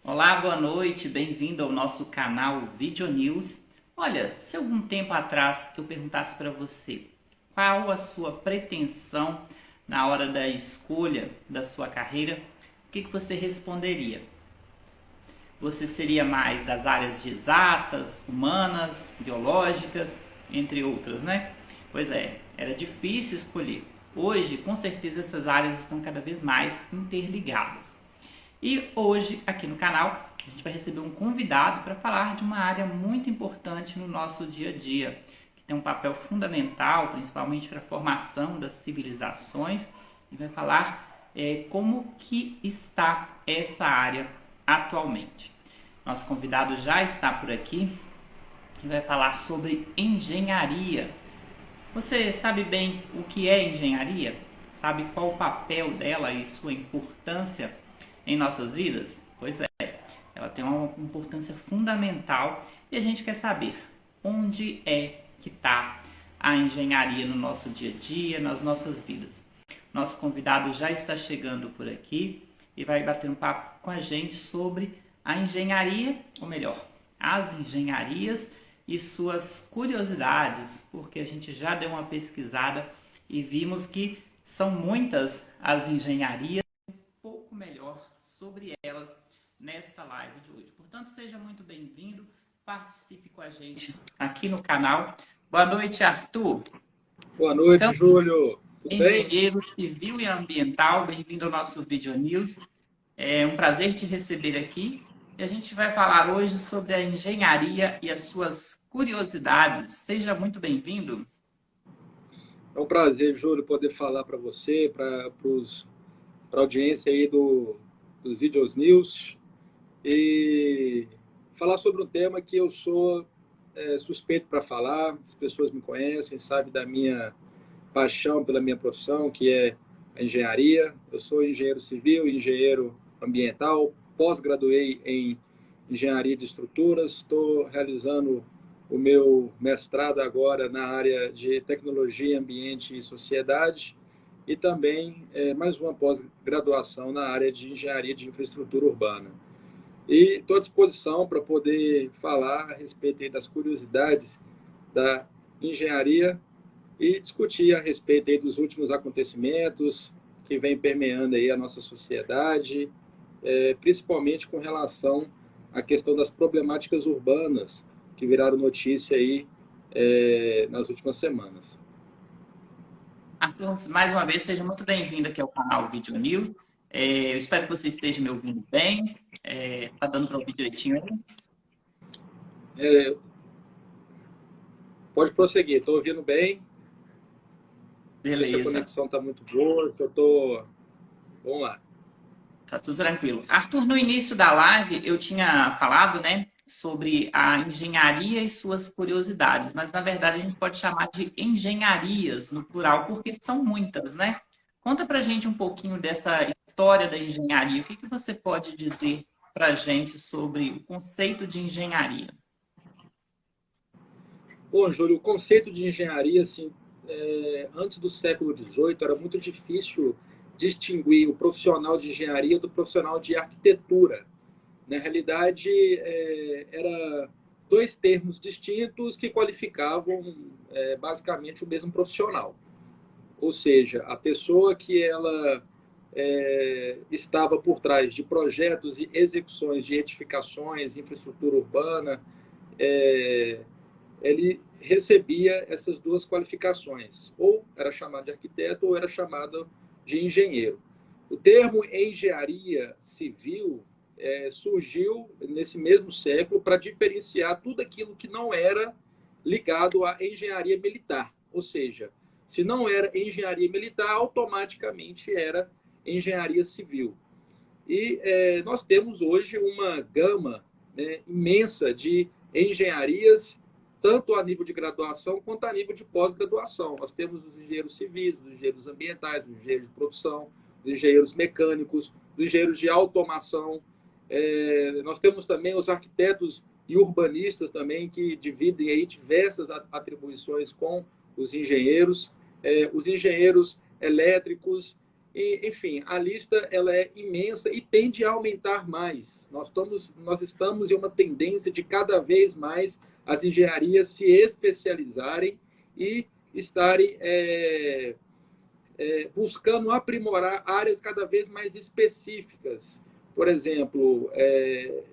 Olá, boa noite, bem-vindo ao nosso canal Video News. Olha, se algum tempo atrás eu perguntasse para você qual a sua pretensão na hora da escolha da sua carreira, o que você responderia? Você seria mais das áreas de exatas, humanas, biológicas, entre outras, né? Pois é, era difícil escolher. Hoje, com certeza, essas áreas estão cada vez mais interligadas. E hoje, aqui no canal, a gente vai receber um convidado para falar de uma área muito importante no nosso dia a dia, que tem um papel fundamental, principalmente para a formação das civilizações, e vai falar como que está essa área atualmente. Nosso convidado já está por aqui e vai falar sobre engenharia. Você sabe bem o que é engenharia? Sabe qual o papel dela e sua importância em nossas vidas? Pois é, ela tem uma importância fundamental e a gente quer saber onde é que está a engenharia no nosso dia a dia, nas nossas vidas. Nosso convidado já está chegando por aqui e vai bater um papo com a gente sobre a engenharia, ou melhor, as engenharias e suas curiosidades, porque a gente já deu uma pesquisada e vimos que são muitas as engenharias, um pouco melhor sobre elas nesta live de hoje. Portanto, seja muito bem-vindo, participe com a gente aqui no canal. Boa noite, Arthur. Boa noite, Júlio. Tudo bem? Engenheiro civil e ambiental, bem-vindo ao nosso Video News. É um prazer te receber aqui e a gente vai falar hoje sobre a engenharia e as suas curiosidades. Seja muito bem-vindo. É um prazer, Júlio, poder falar para você, para a audiência aí dos Videos News e falar sobre um tema que eu sou suspeito para falar. As pessoas me conhecem, sabem da minha paixão pela minha profissão, que é a engenharia. Eu sou engenheiro civil, engenheiro ambiental, pós-graduei em engenharia de estruturas, estou realizando o meu mestrado agora na área de tecnologia, ambiente e sociedade e também mais uma pós-graduação na área de engenharia de infraestrutura urbana. E estou à disposição para poder falar a respeito aí das curiosidades da engenharia e discutir a respeito aí dos últimos acontecimentos que vem permeando aí a nossa sociedade, principalmente com relação à questão das problemáticas urbanas que viraram notícia aí nas últimas semanas. Arthur, mais uma vez, seja muito bem-vindo aqui ao canal Video News. Eu espero que você esteja me ouvindo bem. Tá dando para ouvir direitinho aí? Pode prosseguir, estou ouvindo bem. Não sei se a Beleza, conexão está muito boa, que eu estou... Vamos lá. tá tudo tranquilo. Arthur, no início da live eu tinha falado, né, sobre a engenharia e suas curiosidades, mas na verdade a gente pode chamar de engenharias no plural, porque são muitas, né? Conta pra gente um pouquinho dessa história da engenharia. O que que você pode dizer pra gente sobre o conceito de engenharia? Bom, Júlio, o conceito de engenharia, assim, antes do século XVIII, era muito difícil distinguir o profissional de engenharia do profissional de arquitetura. Na realidade, era dois termos distintos que qualificavam basicamente o mesmo profissional. Ou seja, a pessoa que ela estava por trás de projetos e execuções de edificações, infraestrutura urbana, ele recebia essas duas qualificações. Ou era chamado de arquiteto ou era chamado de engenheiro. O termo engenharia civil surgiu nesse mesmo século para diferenciar tudo aquilo que não era ligado à engenharia militar. Ou seja, se não era engenharia militar, automaticamente era engenharia civil. E nós temos hoje uma gama, né, imensa de engenharias, tanto a nível de graduação quanto a nível de pós-graduação. Nós temos os engenheiros civis, os engenheiros ambientais, os engenheiros de produção, os engenheiros mecânicos, os engenheiros de automação. Nós temos também os arquitetos e urbanistas também, que dividem aí diversas atribuições com os engenheiros elétricos, enfim, a lista ela é imensa e tende a aumentar mais. Nós estamos em uma tendência de cada vez mais as engenharias se especializarem e estarem buscando aprimorar áreas cada vez mais específicas. Por exemplo,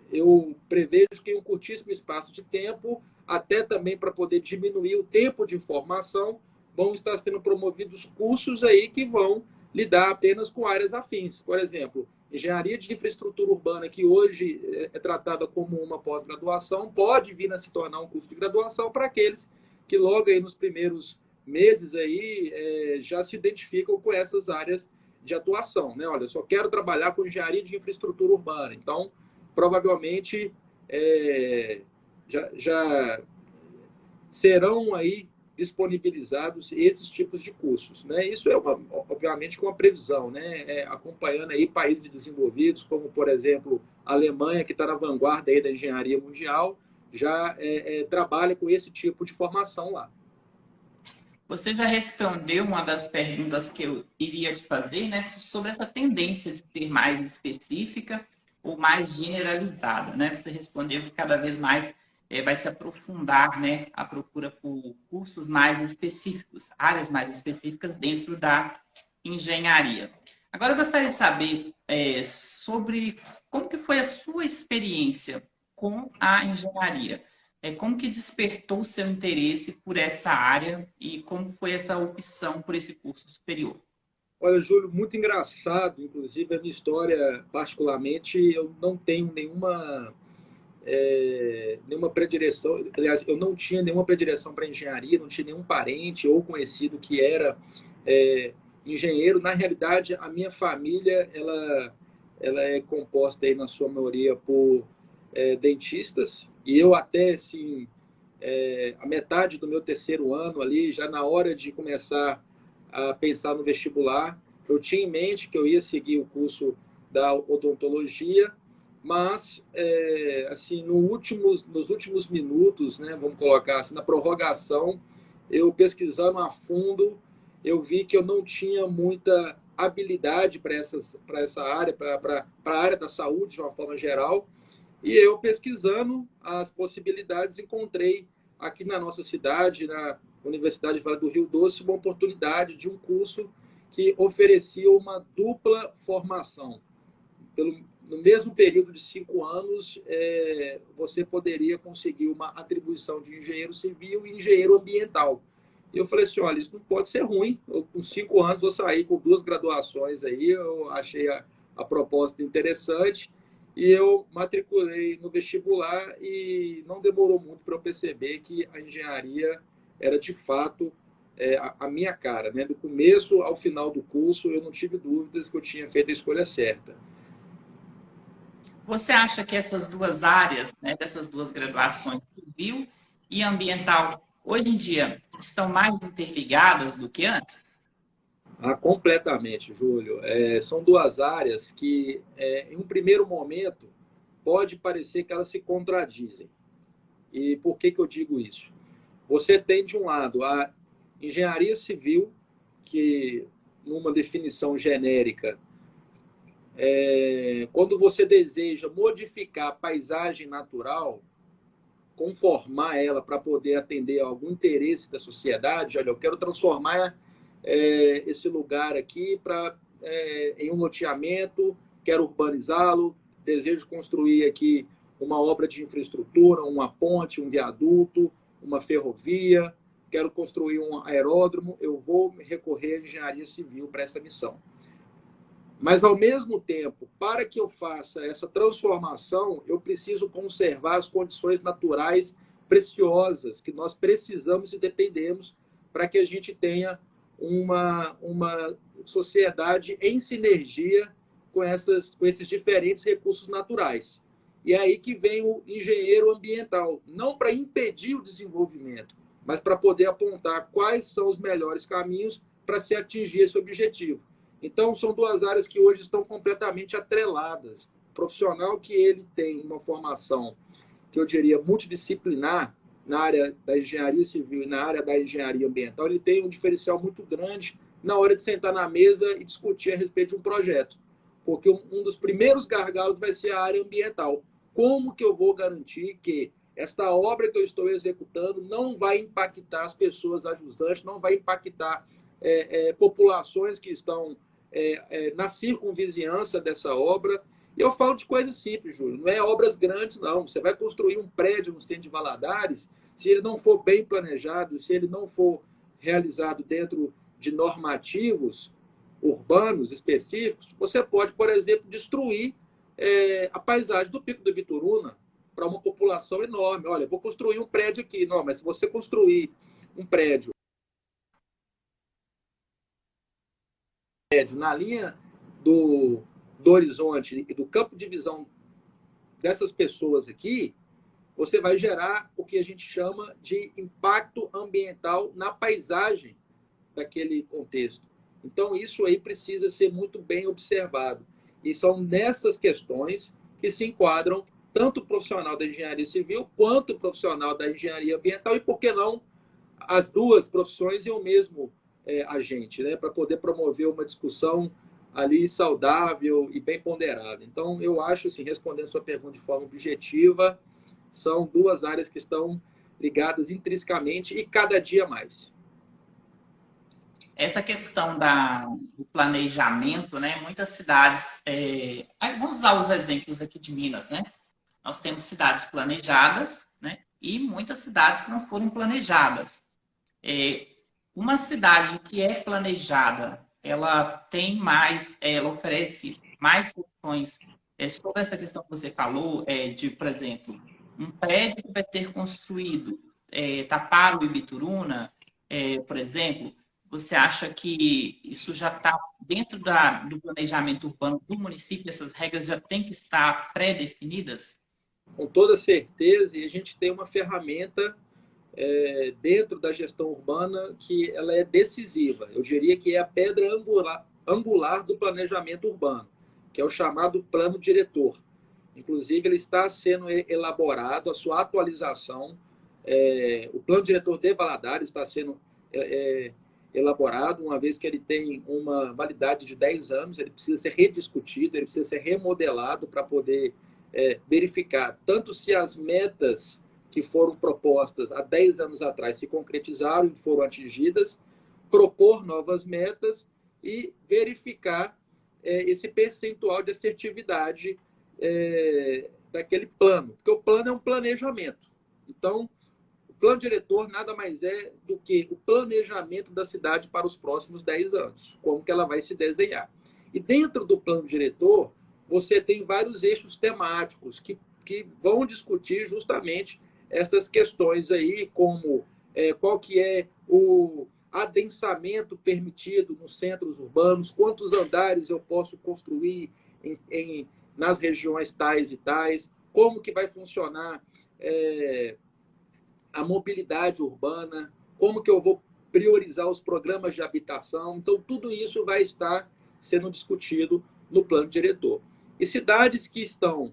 eu prevejo que em um curtíssimo espaço de tempo, até também para poder diminuir o tempo de formação, vão estar sendo promovidos cursos aí que vão lidar apenas com áreas afins. Por exemplo, engenharia de infraestrutura urbana, que hoje é tratada como uma pós-graduação, pode vir a se tornar um curso de graduação para aqueles que logo aí nos primeiros meses aí já se identificam com essas áreas de atuação, né? Olha, eu só quero trabalhar com engenharia de infraestrutura urbana. Então, provavelmente já serão aí disponibilizados esses tipos de cursos, né? Isso é obviamente com a previsão, né? Acompanhando aí países desenvolvidos, como por exemplo a Alemanha, que está na vanguarda aí da engenharia mundial, já trabalha com esse tipo de formação lá. Você já respondeu uma das perguntas que eu iria te fazer, né, sobre essa tendência de ter mais específica ou mais generalizada, né? Você respondeu que cada vez mais vai se aprofundar, né, a procura por cursos mais específicos, áreas mais específicas dentro da engenharia. Agora eu gostaria de saber sobre como que foi a sua experiência com a engenharia. Como que despertou o seu interesse por essa área e como foi essa opção por esse curso superior? Olha, Júlio, muito engraçado, inclusive a minha história, particularmente, eu não tenho nenhuma predileção, aliás, eu não tinha nenhuma predileção para engenharia, não tinha nenhum parente ou conhecido que era engenheiro. Na realidade, a minha família, ela é composta aí, na sua maioria, por dentistas, e eu até, assim, a metade do meu terceiro ano ali, já na hora de começar a pensar no vestibular, eu tinha em mente que eu ia seguir o curso da odontologia, mas assim nos últimos minutos, né, vamos colocar assim, na prorrogação, eu pesquisando a fundo, eu vi que eu não tinha muita habilidade para essa área, para a área da saúde de uma forma geral, e eu pesquisando as possibilidades encontrei aqui na nossa cidade, na Universidade Vale do Rio Doce, uma oportunidade de um curso que oferecia uma dupla formação. No mesmo período de 5 anos, você poderia conseguir uma atribuição de engenheiro civil e engenheiro ambiental. E eu falei assim, olha, isso não pode ser ruim. Eu, com 5 anos, vou sair com 2 graduações aí. Eu achei a proposta interessante e eu matriculei no vestibular e não demorou muito para eu perceber que a engenharia era, de fato, a minha cara, né? Do começo ao final do curso, eu não tive dúvidas que eu tinha feito a escolha certa. Você acha que essas duas áreas, né, dessas duas graduações, civil e ambiental, hoje em dia estão mais interligadas do que antes? Completamente, Júlio. São duas áreas que, em um primeiro momento, pode parecer que elas se contradizem. E por que eu digo isso? Você tem, de um lado, a engenharia civil, que, numa definição genérica, quando você deseja modificar a paisagem natural, conformar ela para poder atender a algum interesse da sociedade, olha, eu quero transformar esse lugar aqui em um loteamento, quero urbanizá-lo, desejo construir aqui uma obra de infraestrutura, uma ponte, um viaduto, uma ferrovia, quero construir um aeródromo, eu vou recorrer à engenharia civil para essa missão. Mas, ao mesmo tempo, para que eu faça essa transformação, eu preciso conservar as condições naturais preciosas que nós precisamos e dependemos para que a gente tenha uma sociedade em sinergia com esses diferentes recursos naturais. E é aí que vem o engenheiro ambiental, não para impedir o desenvolvimento, mas para poder apontar quais são os melhores caminhos para se atingir esse objetivo. Então, são duas áreas que hoje estão completamente atreladas. O profissional que ele tem uma formação, que eu diria, multidisciplinar, na área da engenharia civil e na área da engenharia ambiental, ele tem um diferencial muito grande na hora de sentar na mesa e discutir a respeito de um projeto. Porque um dos primeiros gargalos vai ser a área ambiental. Como que eu vou garantir que esta obra que eu estou executando não vai impactar as pessoas ajusantes, não vai impactar populações que estão na circunvizinhança dessa obra. E eu falo de coisas simples, Júlio, não é obras grandes, não. Você vai construir um prédio no centro de Valadares, se ele não for bem planejado, se ele não for realizado dentro de normativos urbanos específicos, você pode, por exemplo, destruir a paisagem do Pico do Bituruna para uma população enorme. Olha, vou construir um prédio aqui. Não, mas se você construir um prédio na linha do horizonte e do campo de visão dessas pessoas aqui, você vai gerar o que a gente chama de impacto ambiental na paisagem daquele contexto. Então, isso aí precisa ser muito bem observado. E são nessas questões que se enquadram tanto o profissional da engenharia civil quanto o profissional da engenharia ambiental, e por que não as duas profissões e o mesmo agente, né, para poder promover uma discussão ali saudável e bem ponderada. Então, eu acho, assim, respondendo a sua pergunta de forma objetiva, são duas áreas que estão ligadas intrinsecamente e cada dia mais. Essa questão do planejamento, né? Muitas cidades, vamos usar os exemplos aqui de Minas, né? Nós temos cidades planejadas, né? E muitas cidades que não foram planejadas. Uma cidade que é planejada, ela tem mais, ela oferece mais opções sobre essa questão que você falou, de, por exemplo, um prédio que vai ser construído, Tapparo e Bituruna, por exemplo. Você acha que isso já está dentro do planejamento urbano do município? Essas regras já têm que estar pré-definidas? Com toda certeza, e a gente tem uma ferramenta dentro da gestão urbana que ela é decisiva. Eu diria que é a pedra angular do planejamento urbano, que é o chamado plano diretor. Inclusive, ele está sendo elaborado, a sua atualização, o plano diretor de Valadares está sendo elaborado, uma vez que ele tem uma validade de 10 anos, ele precisa ser rediscutido, ele precisa ser remodelado para poder verificar tanto se as metas que foram propostas há 10 anos atrás se concretizaram e foram atingidas, propor novas metas e verificar esse percentual de assertividade daquele plano, porque o plano é um planejamento. Então, o plano diretor nada mais é do que o planejamento da cidade para os próximos 10 anos, como que ela vai se desenhar. E dentro do plano diretor, você tem vários eixos temáticos que vão discutir justamente essas questões aí, como qual que é o adensamento permitido nos centros urbanos, quantos andares eu posso construir nas regiões tais e tais, como que vai funcionar a mobilidade urbana, como que eu vou priorizar os programas de habitação. Então, tudo isso vai estar sendo discutido no plano diretor. E cidades que estão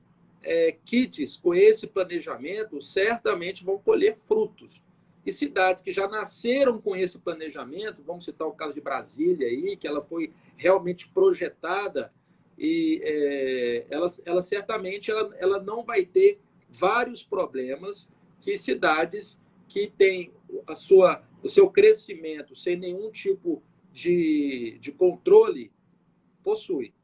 quites com esse planejamento certamente vão colher frutos. E cidades que já nasceram com esse planejamento, vamos citar o caso de Brasília, aí, que ela foi realmente projetada, e ela certamente ela não vai ter vários problemas que cidades que têm o seu crescimento sem nenhum tipo de controle possui.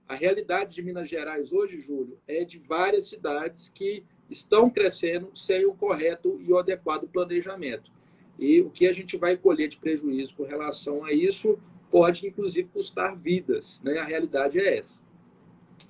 A realidade de Minas Gerais hoje, Júlio, é de várias cidades que estão crescendo sem o correto e o adequado planejamento. E o que a gente vai colher de prejuízo com relação a isso pode, inclusive, custar vidas, né? A realidade é essa.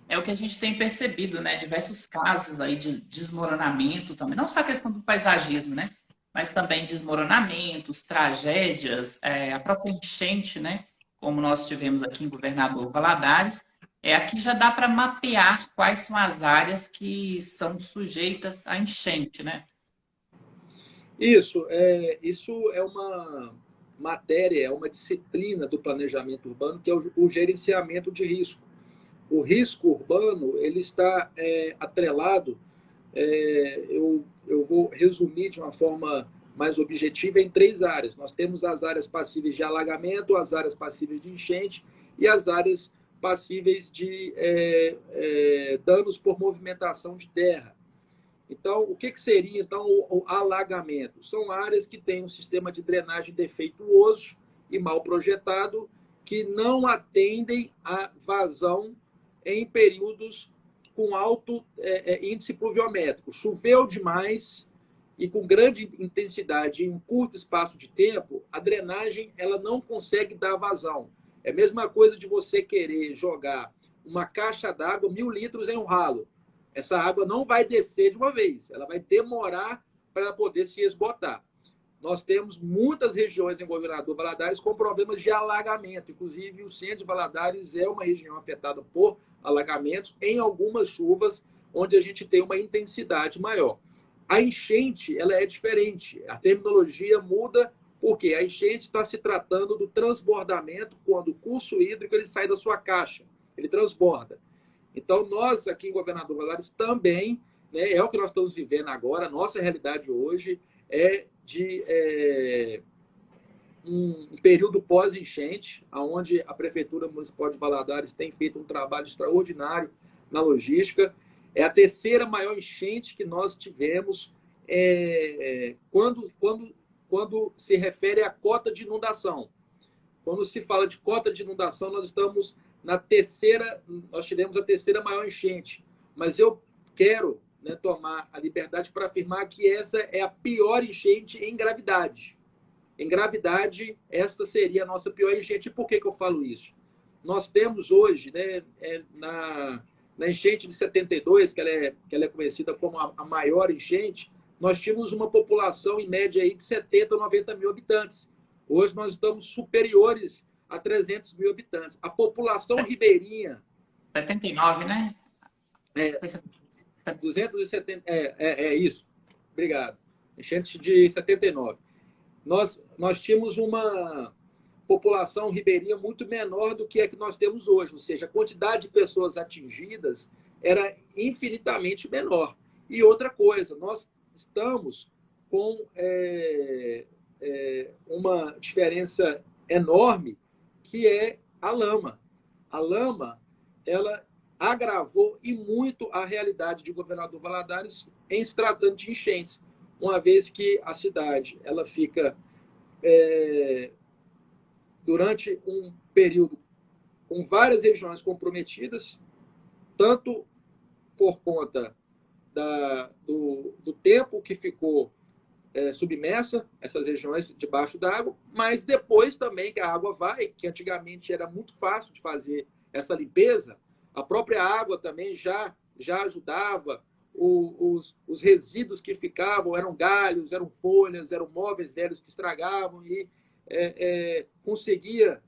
É o que a gente tem percebido, né? Diversos casos aí de desmoronamento também. Não só a questão do paisagismo, né? Mas também desmoronamentos, tragédias, a própria enchente, né? Como nós tivemos aqui em Governador Valadares. Aqui já dá para mapear quais são as áreas que são sujeitas à enchente, né? Isso é uma matéria, é uma disciplina do planejamento urbano, que é o gerenciamento de risco. O risco urbano ele está atrelado, eu vou resumir de uma forma mais objetiva em 3 áreas. Nós temos as áreas passíveis de alagamento, as áreas passíveis de enchente e as áreas passíveis de danos por movimentação de terra. Então, o que seria então o alagamento? São áreas que têm um sistema de drenagem defeituoso e mal projetado, que não atendem à vazão em períodos com alto índice pluviométrico. Choveu demais e com grande intensidade em um curto espaço de tempo, a drenagem ela não consegue dar vazão. É a mesma coisa de você querer jogar uma caixa d'água, 1.000 litros em um ralo. Essa água não vai descer de uma vez, ela vai demorar para poder se esgotar. Nós temos muitas regiões em Governador Valadares com problemas de alagamento, inclusive o centro de Valadares é uma região afetada por alagamentos em algumas chuvas, onde a gente tem uma intensidade maior. A enchente ela é diferente, a terminologia muda, porque a enchente está se tratando do transbordamento, quando o curso hídrico ele sai da sua caixa, ele transborda. Então, nós aqui em Governador Valadares também, né, é o que nós estamos vivendo agora, a nossa realidade hoje é de um período pós-enchente, onde a Prefeitura Municipal de Valadares tem feito um trabalho extraordinário na logística. É a terceira maior enchente que nós tivemos quando se refere à cota de inundação. Quando se fala de cota de inundação, nós estamos nós tivemos a terceira maior enchente. Mas eu quero, né, tomar a liberdade para afirmar que essa é a pior enchente em gravidade. Em gravidade, essa seria a nossa pior enchente. E por que eu falo isso? Nós temos hoje, né, na enchente de 72, que ela é conhecida como a maior enchente, nós tínhamos uma população, em média, aí, de 70 a 90 mil habitantes. Hoje nós estamos superiores a 300 mil habitantes. A população ribeirinha... 79, né? 270... isso. Obrigado. Enchente de 79. Nós tínhamos uma população ribeirinha muito menor do que a que nós temos hoje, ou seja, a quantidade de pessoas atingidas era infinitamente menor. E outra coisa, nós estamos com uma diferença enorme, que é a lama. A lama, ela agravou e muito a realidade de Governador Valadares em se tratando de enchentes, uma vez que a cidade ela fica durante um período com várias regiões comprometidas, tanto por conta do tempo que ficou submersa, essas regiões debaixo d'água, mas depois também que a água vai, que antigamente era muito fácil de fazer essa limpeza, a própria água também já ajudava, os resíduos que ficavam eram galhos, eram folhas, eram móveis velhos que estragavam e conseguia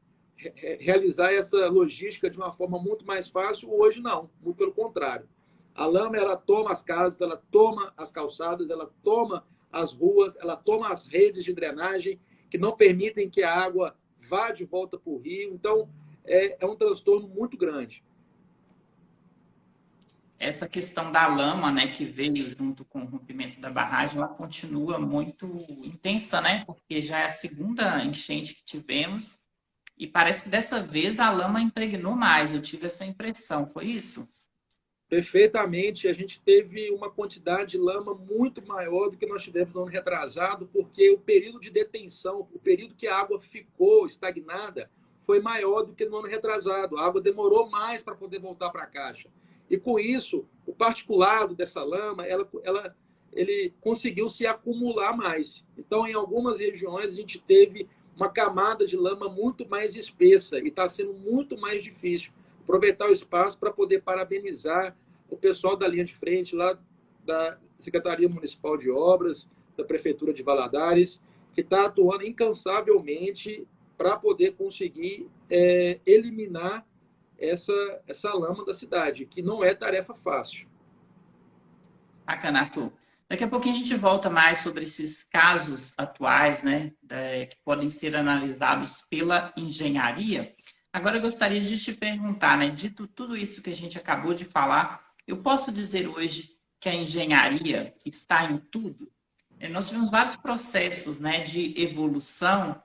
realizar essa logística de uma forma muito mais fácil. Hoje não, muito pelo contrário. A lama ela toma as casas, ela toma as calçadas, ela toma as ruas, ela toma as redes de drenagem que não permitem que a água vá de volta para o rio. Então, é um transtorno muito grande. Essa questão da lama, né, que veio junto com o rompimento da barragem, ela continua muito intensa, né? Porque já é a segunda enchente que tivemos e parece que dessa vez a lama impregnou mais. Eu tive essa impressão, foi isso? Perfeitamente. A gente teve uma quantidade de lama muito maior do que nós tivemos no ano retrasado, porque o período de detenção, o período que a água ficou estagnada, foi maior do que no ano retrasado. A água demorou mais para poder voltar para a caixa. E com isso, o particulado dessa lama, ele conseguiu se acumular mais. Então, em algumas regiões, a gente teve uma camada de lama muito mais espessa e está sendo muito mais difícil. Aproveitar o espaço para poder parabenizar o pessoal da linha de frente, lá da Secretaria Municipal de Obras, da Prefeitura de Valadares, que está atuando incansavelmente para poder conseguir eliminar essa lama da cidade, que não é tarefa fácil. Bacana, Arthur. Daqui a pouquinho a gente volta mais sobre esses casos atuais, né, que podem ser analisados pela engenharia. Agora eu gostaria de te perguntar, né, dito tudo isso que a gente acabou de falar, eu posso dizer hoje que a engenharia está em tudo? nós tivemos vários processos, né, de evolução,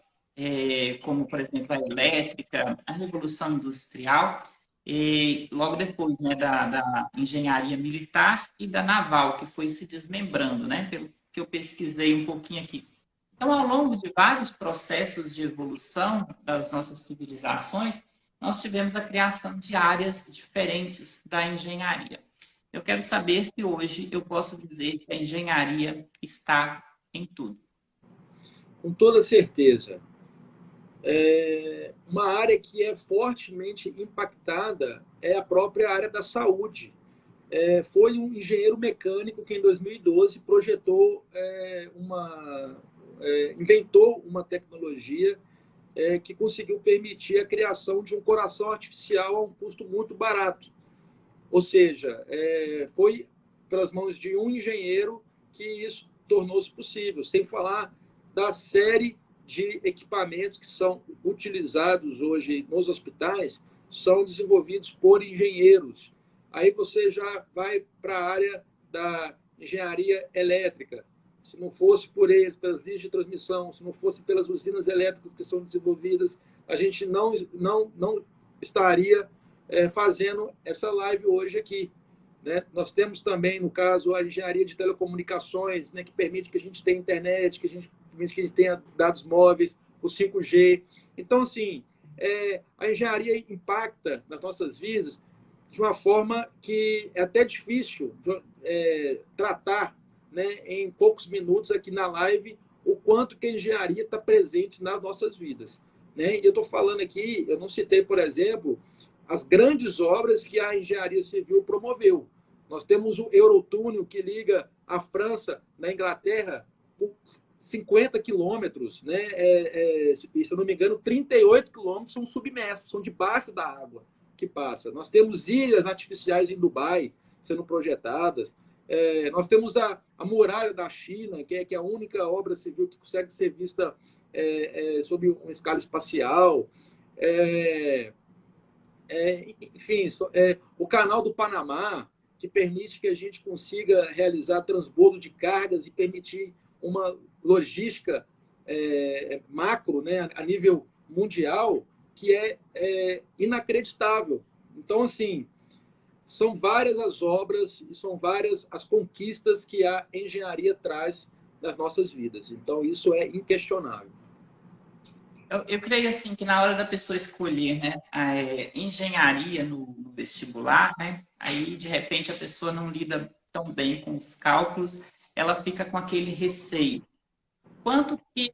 como, por exemplo, a elétrica, a revolução industrial, e logo depois, né, da engenharia militar e da naval, que foi se desmembrando, né, pelo que eu pesquisei um pouquinho aqui. Então, ao longo de vários processos de evolução das nossas civilizações, nós tivemos a criação de áreas diferentes da engenharia. Eu quero saber se hoje eu posso dizer que a engenharia está em tudo. Com toda certeza. Uma área que é fortemente impactada é a própria área da saúde. Foi um engenheiro mecânico que, em 2012, inventou uma tecnologia que conseguiu permitir a criação de um coração artificial a um custo muito barato. Ou seja, foi pelas mãos de um engenheiro que isso tornou-se possível, sem falar da série de equipamentos que são utilizados hoje nos hospitais, são desenvolvidos por engenheiros. Aí você já vai para a área da engenharia elétrica. Se não fosse por eles, pelas linhas de transmissão, se não fosse pelas usinas elétricas que são desenvolvidas, a gente não estaria fazendo essa live hoje aqui. Né? Nós temos também, no caso, a engenharia de telecomunicações, né, que permite que a gente tenha internet, que a gente tenha dados móveis, o 5G. Então, assim, a engenharia impacta nas nossas vidas de uma forma que é até difícil tratar, né, em poucos minutos aqui na live o quanto que a engenharia está presente nas nossas vidas. Né? E eu estou falando aqui, eu não citei, por exemplo, as grandes obras que a engenharia civil promoveu. Nós temos o Eurotúnel, que liga a França na Inglaterra por 50 quilômetros, né? Se eu não me engano, 38 quilômetros são submersos, são debaixo da água que passa. Nós temos ilhas artificiais em Dubai sendo projetadas. Nós temos a muralha da China, que é a única obra civil que consegue ser vista sob uma escala espacial. Enfim, o canal do Panamá, que permite que a gente consiga realizar transbordo de cargas e permitir uma logística macro, né, a nível mundial, que é inacreditável. Então, assim, são várias as obras e são várias as conquistas que a engenharia traz nas nossas vidas. Então, isso é inquestionável. Eu creio assim que na hora da pessoa escolher, né, a engenharia no vestibular, né, aí de repente a pessoa não lida tão bem com os cálculos, ela fica com aquele receio. Quanto que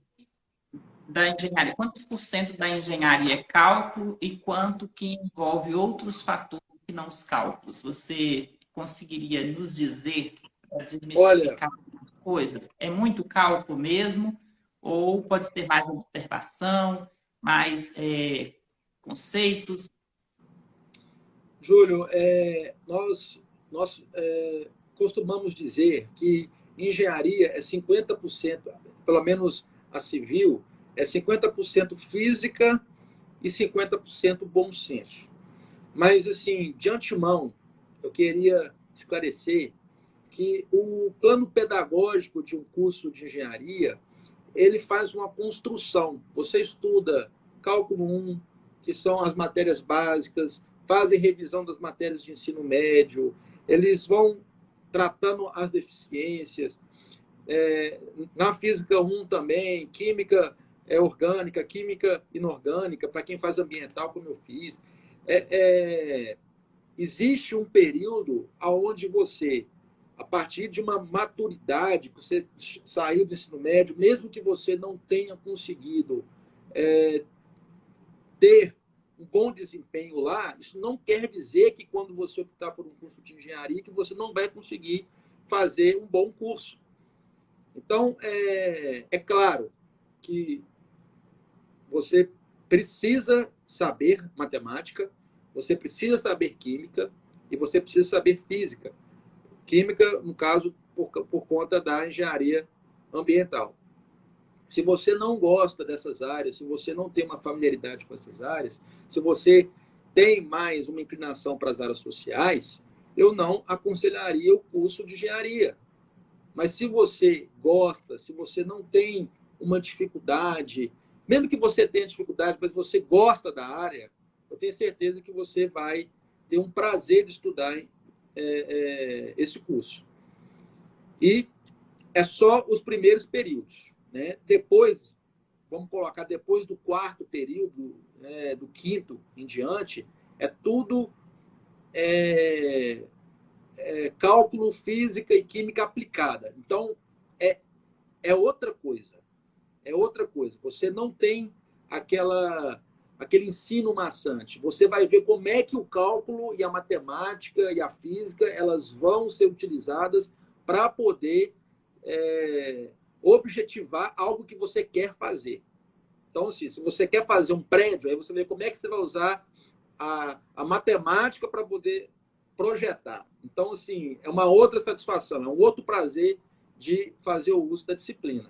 da engenharia, quantos por cento da engenharia é cálculo e quanto que envolve outros fatores que não os cálculos? Você conseguiria nos dizer para Olha, desmistificar as coisas? É muito cálculo mesmo? Ou pode ter mais observação, mais conceitos? Júlio, nós costumamos dizer que engenharia é 50%, pelo menos a civil, é 50% física e 50% bom senso. Mas, assim, de antemão, eu queria esclarecer que o plano pedagógico de um curso de engenharia, ele faz uma construção. Você estuda cálculo 1, que são as matérias básicas, fazem revisão das matérias de ensino médio, eles vão tratando as deficiências. Na física 1 também, química orgânica, química inorgânica, para quem faz ambiental, como eu fiz. Existe um período onde você, a partir de uma maturidade, que você saiu do ensino médio, mesmo que você não tenha conseguido ter um bom desempenho lá, isso não quer dizer que quando você optar por um curso de engenharia, que você não vai conseguir fazer um bom curso. Então, é claro que você precisa saber matemática, você precisa saber química e você precisa saber física. Química, no caso, por conta da engenharia ambiental. Se você não gosta dessas áreas, se você não tem uma familiaridade com essas áreas, se você tem mais uma inclinação para as áreas sociais, eu não aconselharia o curso de engenharia. Mas se você gosta, se você não tem uma dificuldade, mesmo que você tenha dificuldade, mas você gosta da área, eu tenho certeza que você vai ter um prazer de estudar esse curso. E é só os primeiros períodos, né? Depois, vamos colocar, depois do quarto período, do quinto em diante, é tudo cálculo, física e química aplicada. Então, é outra coisa. É outra coisa. Você não tem aquele ensino maçante. Você vai ver como é que o cálculo e a matemática e a física elas vão ser utilizadas para poder objetivar algo que você quer fazer. Então, assim, se você quer fazer um prédio, aí você vê como é que você vai usar a matemática para poder projetar. Então, assim, é uma outra satisfação, é um outro prazer de fazer o uso da disciplina.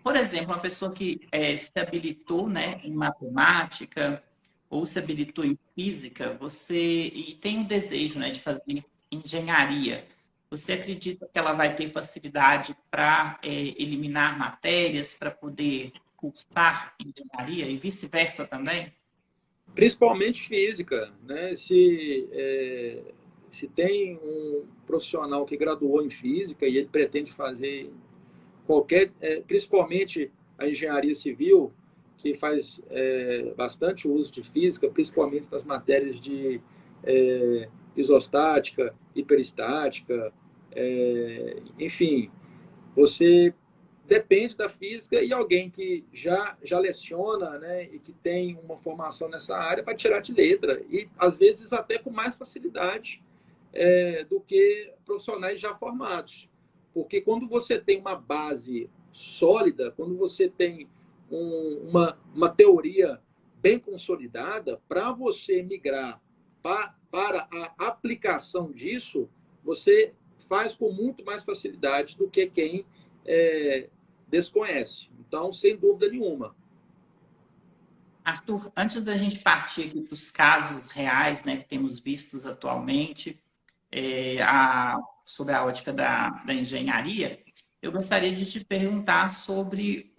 Por exemplo, uma pessoa que se habilitou, né, em matemática ou se habilitou em física, e tem um desejo, né, de fazer engenharia. Você acredita que ela vai ter facilidade para eliminar matérias para poder cursar engenharia e vice-versa também? Principalmente física, né? Se tem um profissional que graduou em física e ele pretende fazer principalmente a engenharia civil, que faz bastante uso de física, principalmente das matérias de isostática, hiperestática, enfim, você depende da física e alguém que já leciona, né, e que tem uma formação nessa área vai tirar de letra e às vezes até com mais facilidade do que profissionais já formados, porque quando você tem uma base sólida, quando você tem uma teoria bem consolidada, para você migrar para a aplicação disso, você faz com muito mais facilidade do que quem desconhece. Então, sem dúvida nenhuma. Arthur, antes da gente partir aqui para os casos reais, né, que temos vistos atualmente, sobre a ótica da engenharia, eu gostaria de te perguntar sobre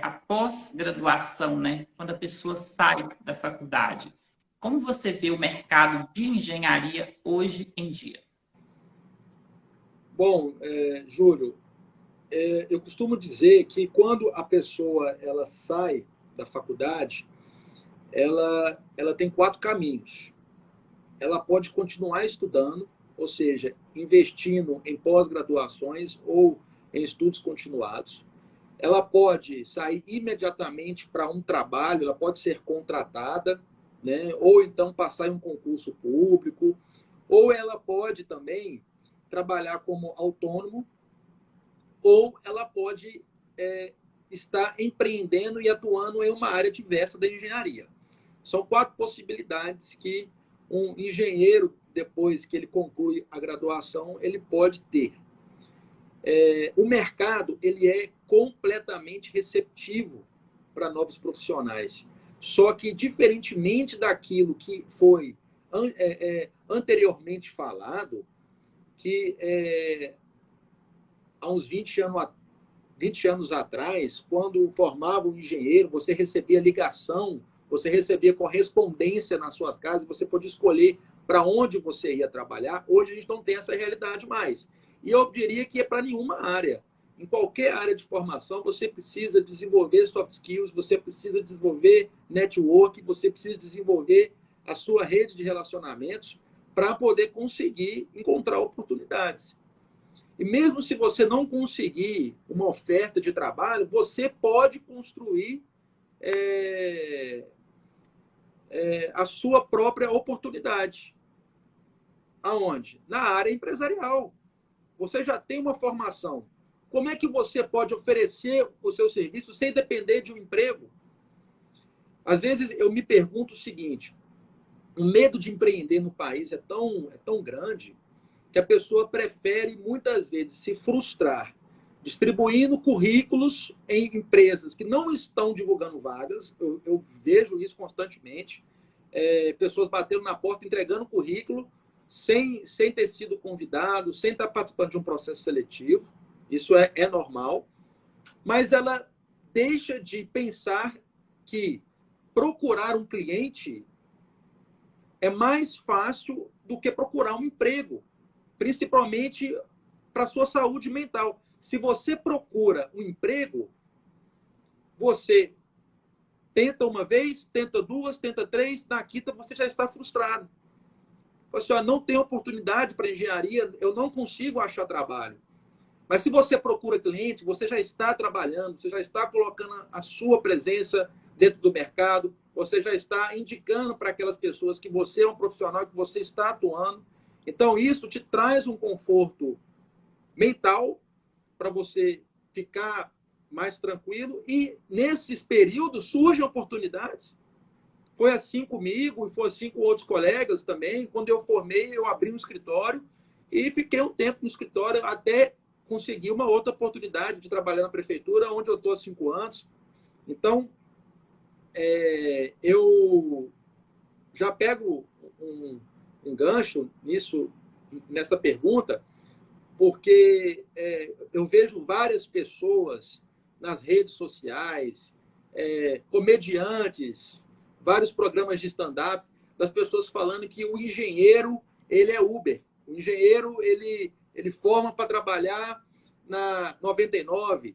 a pós-graduação, né, quando a pessoa sai da faculdade. Como você vê o mercado de engenharia hoje em dia? Bom, Júlio, eu costumo dizer que quando a pessoa ela sai da faculdade, ela tem 4 caminhos. Ela pode continuar estudando, ou seja, investindo em pós-graduações ou em estudos continuados. Ela pode sair imediatamente para um trabalho, ela pode ser contratada, né? Ou então passar em um concurso público, ou ela pode também trabalhar como autônomo, ou ela pode estar empreendendo e atuando em uma área diversa da engenharia. São 4 possibilidades que um engenheiro, depois que ele conclui a graduação, ele pode ter. O mercado ele é completamente receptivo para novos profissionais. Só que, diferentemente daquilo que foi anteriormente falado, que há uns 20 anos atrás, quando formava um engenheiro, você recebia ligação, você recebia correspondência nas suas casas, você podia escolher para onde você ia trabalhar. Hoje a gente não tem essa realidade mais. E eu diria que é para nenhuma área. Em qualquer área de formação, você precisa desenvolver soft skills, você precisa desenvolver network, você precisa desenvolver a sua rede de relacionamentos para poder conseguir encontrar oportunidades. E mesmo se você não conseguir uma oferta de trabalho, você pode construir a sua própria oportunidade. Aonde? Na área empresarial. Você já tem uma formação. Como é que você pode oferecer o seu serviço sem depender de um emprego? Às vezes eu me pergunto o seguinte: o medo de empreender no país é tão grande que a pessoa prefere muitas vezes se frustrar distribuindo currículos em empresas que não estão divulgando vagas. Eu vejo isso constantemente. Pessoas batendo na porta, entregando currículo, sem ter sido convidado, sem estar participando de um processo seletivo. Isso é normal. Mas ela deixa de pensar que procurar um cliente é mais fácil do que procurar um emprego, principalmente para a sua saúde mental. Se você procura um emprego, você tenta uma vez, tenta duas, tenta três, na quinta você já está frustrado. Você não tem oportunidade para engenharia, eu não consigo achar trabalho. Mas se você procura cliente, você já está trabalhando, você já está colocando a sua presença dentro do mercado, você já está indicando para aquelas pessoas que você é um profissional, que você está atuando. Então, isso te traz um conforto mental para você ficar mais tranquilo. E, nesses períodos, surgem oportunidades. Foi assim comigo e foi assim com outros colegas também. Quando eu formei, eu abri um escritório e fiquei um tempo no escritório até conseguir uma outra oportunidade de trabalhar na prefeitura, onde eu estou há 5 anos. Então, eu já pego um gancho nessa pergunta, porque eu vejo várias pessoas nas redes sociais, comediantes, vários programas de stand-up, das pessoas falando que o engenheiro ele é Uber. O engenheiro ele forma para trabalhar na 99,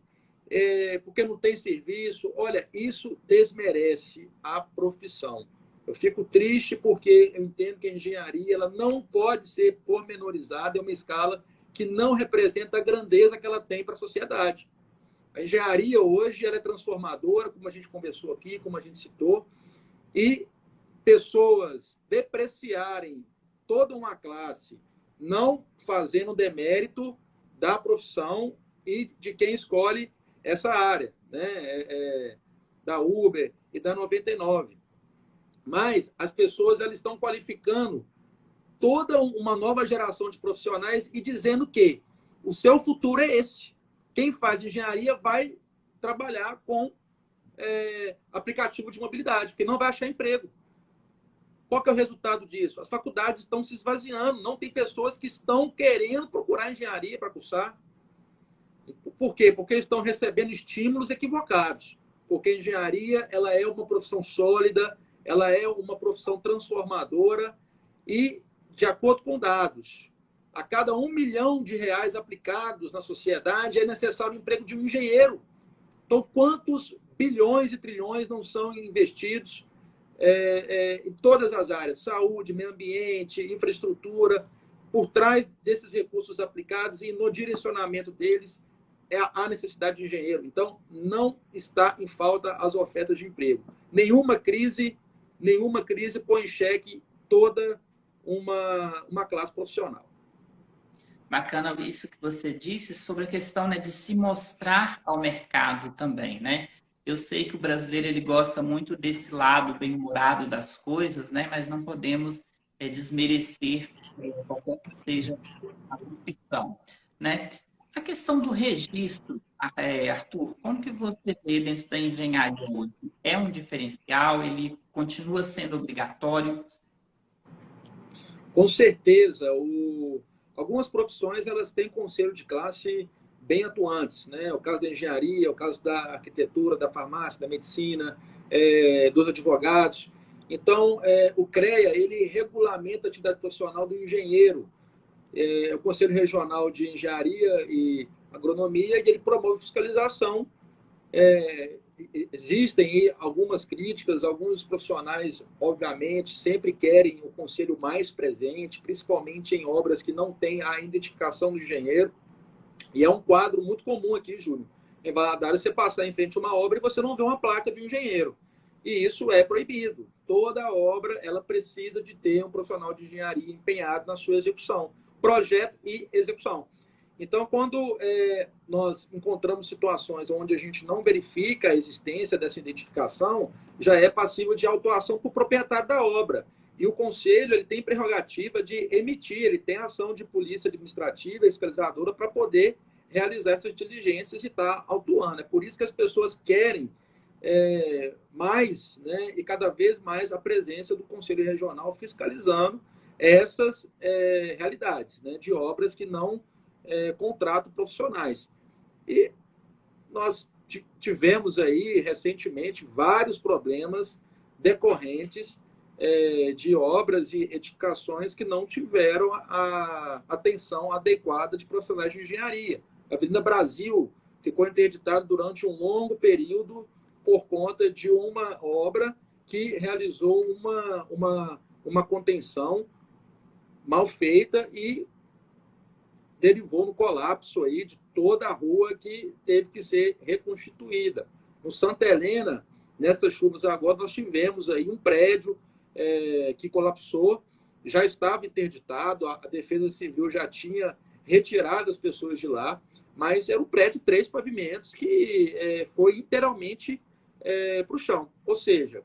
porque não tem serviço. Olha, isso desmerece a profissão. Eu fico triste porque eu entendo que a engenharia ela não pode ser pormenorizada em uma escala que não representa a grandeza que ela tem para a sociedade. A engenharia hoje ela é transformadora, como a gente conversou aqui, como a gente citou, e pessoas depreciarem toda uma classe, não fazendo demérito da profissão e de quem escolhe essa área, né? Da Uber e da 99. Mas as pessoas elas estão qualificando toda uma nova geração de profissionais e dizendo que o seu futuro é esse. Quem faz engenharia vai trabalhar com aplicativo de mobilidade, porque não vai achar emprego. Qual que é o resultado disso? As faculdades estão se esvaziando, não tem pessoas que estão querendo procurar engenharia para cursar. Por quê? Porque eles estão recebendo estímulos equivocados. Porque a engenharia ela é uma profissão sólida, ela é uma profissão transformadora e, de acordo com dados, a cada R$ 1 milhão aplicados na sociedade é necessário o emprego de um engenheiro. Então, quantos bilhões e trilhões não são investidos em todas as áreas, saúde, meio ambiente, infraestrutura, por trás desses recursos aplicados e no direcionamento deles há necessidade de engenheiro. Então, não está em falta as ofertas de emprego. Nenhuma crise põe em xeque toda uma classe profissional. Bacana isso que você disse sobre a questão, né, de se mostrar ao mercado também, né? Eu sei que o brasileiro ele gosta muito desse lado bem-humorado das coisas, né? Mas não podemos desmerecer qualquer que seja a profissão, né? A questão do registro, Arthur, como que você vê dentro da engenharia hoje? É um diferencial? Ele continua sendo obrigatório? Com certeza, algumas profissões elas têm conselho de classe bem atuantes, né? O caso da engenharia, o caso da arquitetura, da farmácia, da medicina, dos advogados. Então, o CREA ele regulamenta a atividade profissional do engenheiro, o Conselho Regional de Engenharia e Agronomia, e ele promove fiscalização. Existem algumas críticas, alguns profissionais, obviamente, sempre querem o conselho mais presente, principalmente em obras que não têm a identificação do engenheiro. E é um quadro muito comum aqui, Júlio. Em Valadares, você passar em frente a uma obra e você não vê uma placa de um engenheiro. E isso é proibido. Toda obra ela precisa de ter um profissional de engenharia empenhado na sua execução, projeto e execução. Então, quando nós encontramos situações onde a gente não verifica a existência dessa identificação, já é passível de autuação por proprietário da obra. E o Conselho ele tem prerrogativa de emitir, ele tem ação de polícia administrativa e fiscalizadora para poder realizar essas diligências e estar autuando. É por isso que as pessoas querem mais, né, e cada vez mais a presença do Conselho Regional fiscalizando essas realidades, né, de obras que não contratam profissionais. E nós tivemos aí, recentemente, vários problemas decorrentes de obras e edificações que não tiveram a atenção adequada de profissionais de engenharia. A Avenida Brasil ficou interditada durante um longo período por conta de uma obra que realizou uma contenção mal feita e derivou no colapso aí de toda a rua que teve que ser reconstituída. No Santa Helena, nestas chuvas agora, nós tivemos aí um prédio que colapsou, já estava interditado, a Defesa Civil já tinha retirado as pessoas de lá, mas era um prédio de 3 pavimentos que foi inteiramente para o chão. Ou seja,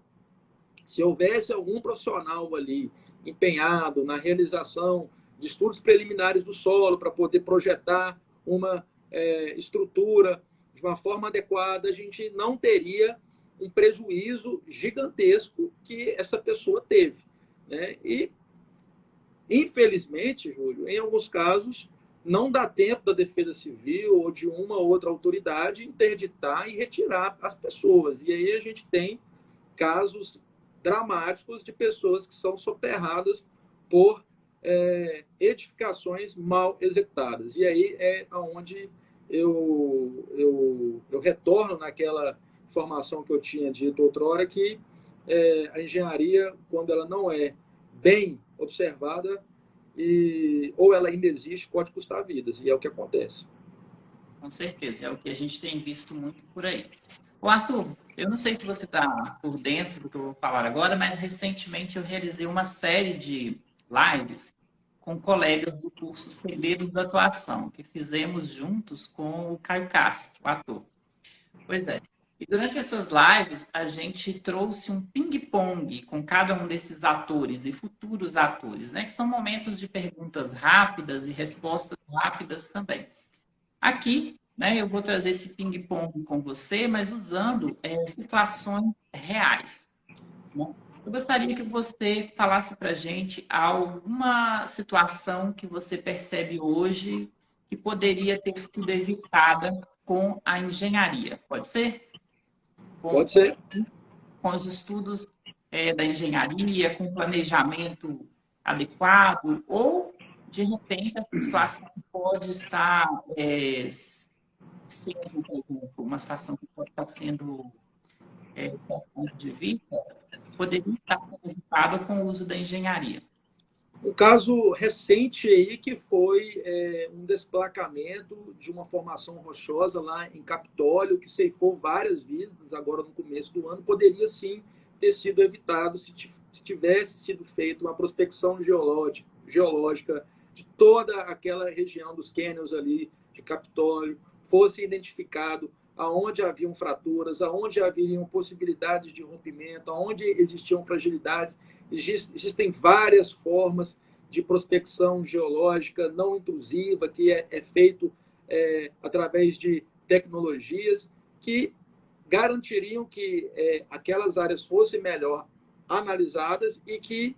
se houvesse algum profissional ali empenhado na realização de estudos preliminares do solo para poder projetar uma estrutura de uma forma adequada, a gente não teria um prejuízo gigantesco que essa pessoa teve, né? E, infelizmente, Júlio, em alguns casos, não dá tempo da Defesa Civil ou de uma ou outra autoridade interditar e retirar as pessoas. E aí a gente tem casos dramáticos de pessoas que são soterradas por edificações mal executadas. E aí é onde eu retorno naquela informação que eu tinha dito outrora, que a engenharia, quando ela não é bem observada, ou ela ainda existe, pode custar vidas, e é o que acontece. Com certeza, é o que a gente tem visto muito por aí. O Arthur, eu não sei se você está por dentro do que eu vou falar agora, mas recentemente eu realizei uma série de lives com colegas do curso Segredos da Atuação, que fizemos juntos com o Caio Castro, o ator. Pois é. E durante essas lives, a gente trouxe um ping-pong com cada um desses atores e futuros atores, né? Que são momentos de perguntas rápidas e respostas rápidas também. Aqui, né, eu vou trazer esse ping-pong com você, mas usando situações reais, né? Eu gostaria que você falasse para a gente alguma situação que você percebe hoje que poderia ter sido evitada com a engenharia. Pode ser? Com, Pode ser. com os estudos da engenharia, com planejamento adequado, ou, de repente, essa situação pode estar sendo, por exemplo, uma situação que pode estar sendo, do ponto de vista, poderia estar sendo evitada com o uso da engenharia. Um caso recente aí que foi um desplacamento de uma formação rochosa lá em Capitólio, que ceifou várias vidas agora no começo do ano, poderia sim ter sido evitado se tivesse sido feita uma prospecção geológica de toda aquela região dos cânions ali de Capitólio, fosse identificado aonde haviam fraturas, aonde haveriam possibilidades de rompimento, aonde existiam fragilidades. Existem várias formas de prospecção geológica não intrusiva, que é feito através de tecnologias que garantiriam que aquelas áreas fossem melhor analisadas e que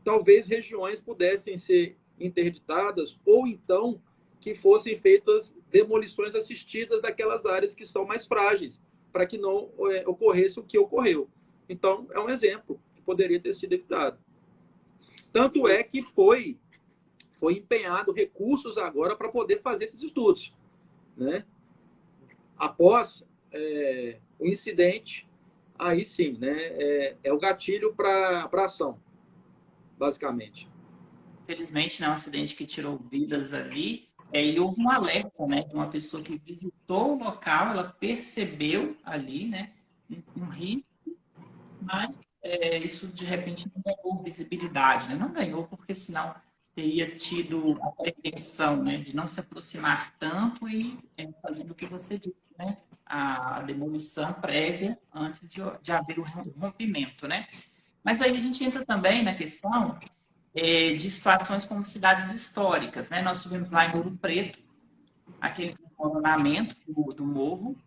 talvez regiões pudessem ser interditadas ou então que fossem feitas demolições assistidas daquelas áreas que são mais frágeis, para que não ocorresse o que ocorreu. Então, é um exemplo que poderia ter sido evitado. Tanto é que foi empenhado recursos agora para poder fazer esses estudos, né? Após o incidente, aí sim, né? É o gatilho para ação, basicamente. Infelizmente, né, um acidente que tirou vidas ali, e houve um alerta, né, de uma pessoa que visitou o local, ela percebeu ali, né, um risco, mas isso de repente não ganhou visibilidade, né? Não ganhou porque senão teria tido a pretensão, né, de não se aproximar tanto e fazendo o que você disse, né, a demolição prévia antes de haver o rompimento, né? Mas aí a gente entra também na questão de situações como cidades históricas, né? Nós tivemos lá em Ouro Preto aquele desmoronamento do morro,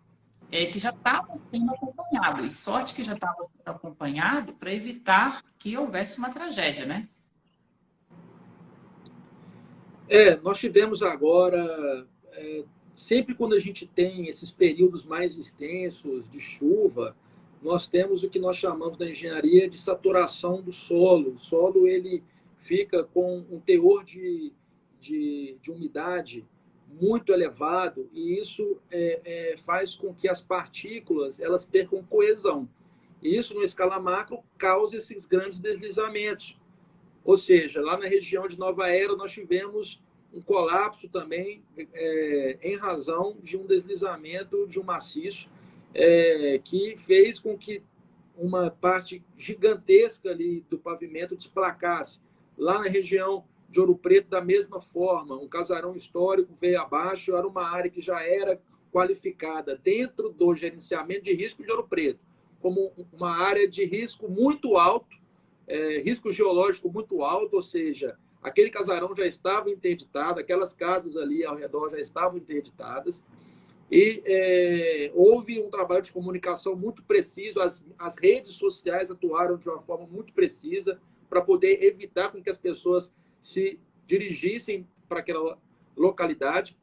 que já estava sendo acompanhado. E sorte que já estava sendo acompanhado para evitar que houvesse uma tragédia, né? Nós tivemos agora, sempre quando a gente tem esses períodos mais extensos de chuva, nós temos o que nós chamamos na engenharia de saturação do solo. O solo ele fica com um teor de umidade muito elevado e isso faz com que as partículas elas percam coesão. E isso, numa escala macro, causa esses grandes deslizamentos. Ou seja, lá na região de Nova Era, nós tivemos um colapso também em razão de um deslizamento de um maciço que fez com que uma parte gigantesca ali do pavimento desplacasse. Lá na região de Ouro Preto, da mesma forma, um casarão histórico veio abaixo, era uma área que já era qualificada dentro do gerenciamento de risco de Ouro Preto como uma área de risco muito alto, risco geológico muito alto, ou seja, aquele casarão já estava interditado, aquelas casas ali ao redor já estavam interditadas, e houve um trabalho de comunicação muito preciso, as redes sociais atuaram de uma forma muito precisa para poder evitar com que as pessoas se dirigissem para aquela localidade,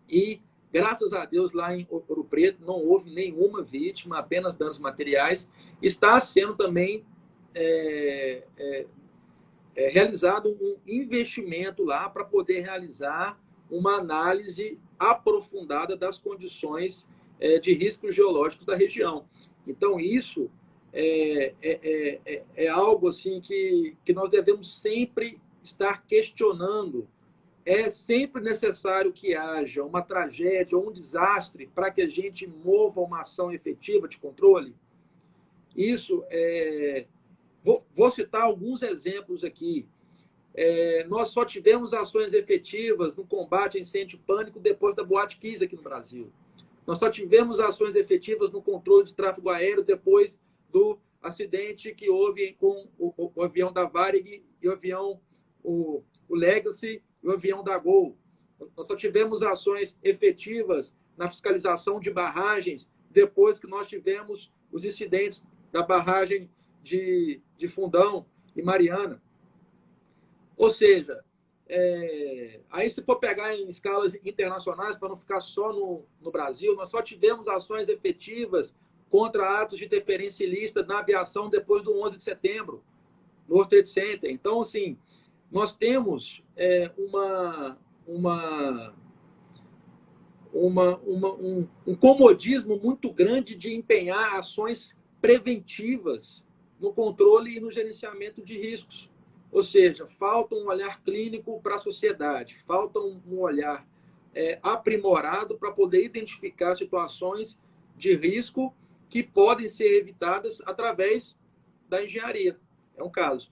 e graças a Deus lá em Ouro Preto não houve nenhuma vítima, apenas danos materiais. Está sendo também realizado um investimento lá para poder realizar uma análise aprofundada das condições de riscos geológicos da região. Então, isso é algo assim que nós devemos sempre estar questionando. É sempre necessário que haja uma tragédia ou um desastre para que a gente mova uma ação efetiva de controle? Isso Vou citar alguns exemplos aqui. Nós só tivemos ações efetivas no combate a incêndio e pânico depois da Boate Kiss aqui no Brasil. Nós só tivemos ações efetivas no controle de tráfego aéreo depois do acidente que houve com o avião da Varig e o avião, o Legacy e o avião da Gol. Nós só tivemos ações efetivas na fiscalização de barragens depois que nós tivemos os incidentes da barragem de Fundão e Mariana. Ou seja, aí se for pegar em escalas internacionais, para não ficar só no Brasil, nós só tivemos ações efetivas contra atos de interferência ilícita na aviação depois do 11 de setembro, no World Trade Center. Então, assim, nós temos um comodismo muito grande de empenhar ações preventivas no controle e no gerenciamento de riscos. Ou seja, falta um olhar clínico para a sociedade, falta um olhar aprimorado para poder identificar situações de risco que podem ser evitadas através da engenharia. É um caso.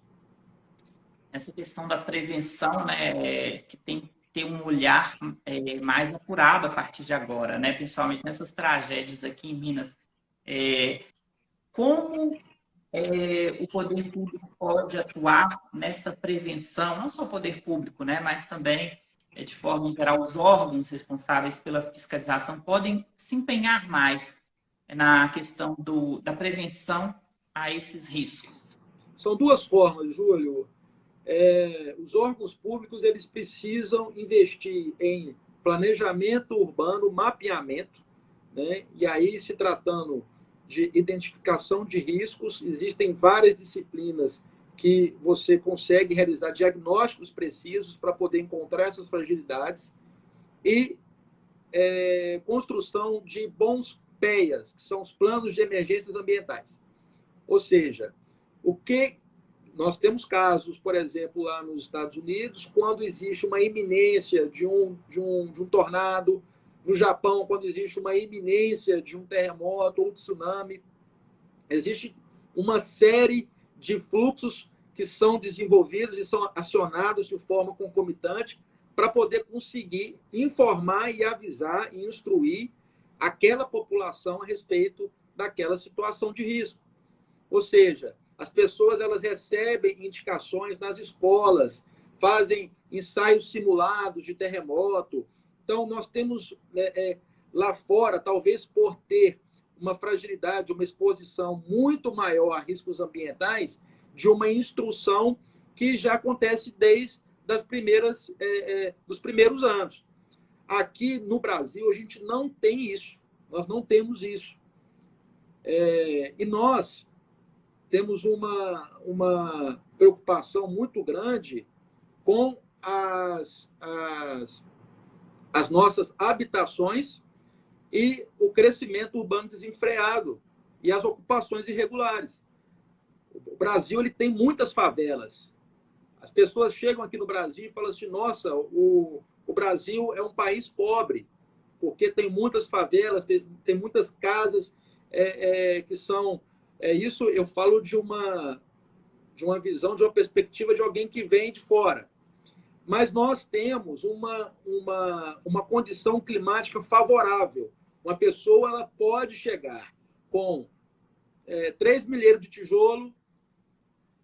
Essa questão da prevenção, né, que tem que ter um olhar mais apurado a partir de agora, né, principalmente nessas tragédias aqui em Minas. Como o poder público pode atuar nessa prevenção, não só o poder público, né, mas também, de forma geral, os órgãos responsáveis pela fiscalização podem se empenhar mais na questão da prevenção a esses riscos? São duas formas, Júlio. Os órgãos públicos eles precisam investir em planejamento urbano, mapeamento, né? E aí, se tratando de identificação de riscos, existem várias disciplinas que você consegue realizar diagnósticos precisos para poder encontrar essas fragilidades e construção de bons PEAs, que são os planos de emergências ambientais. Ou seja, o que nós temos casos, por exemplo, lá nos Estados Unidos, quando existe uma iminência de um tornado, no Japão, quando existe uma iminência de um terremoto ou um tsunami, existe uma série de fluxos que são desenvolvidos e são acionados de forma concomitante para poder conseguir informar e avisar e instruir aquela população a respeito daquela situação de risco. Ou seja, as pessoas elas recebem indicações nas escolas, fazem ensaios simulados de terremoto. Então, nós temos lá fora, talvez por ter uma fragilidade, uma exposição muito maior a riscos ambientais, de uma instrução que já acontece desde dos primeiros anos. Aqui no Brasil, a gente não tem isso. Nós não temos isso. E nós temos uma preocupação muito grande com as nossas habitações e o crescimento urbano desenfreado e as ocupações irregulares. O Brasil ele tem muitas favelas. As pessoas chegam aqui no Brasil e falam assim, nossa, o Brasil é um país pobre, porque tem muitas favelas, tem muitas casas que são... isso eu falo de uma visão, de uma perspectiva de alguém que vem de fora. Mas nós temos uma condição climática favorável. Uma pessoa ela pode chegar com 3 milheiros de tijolo,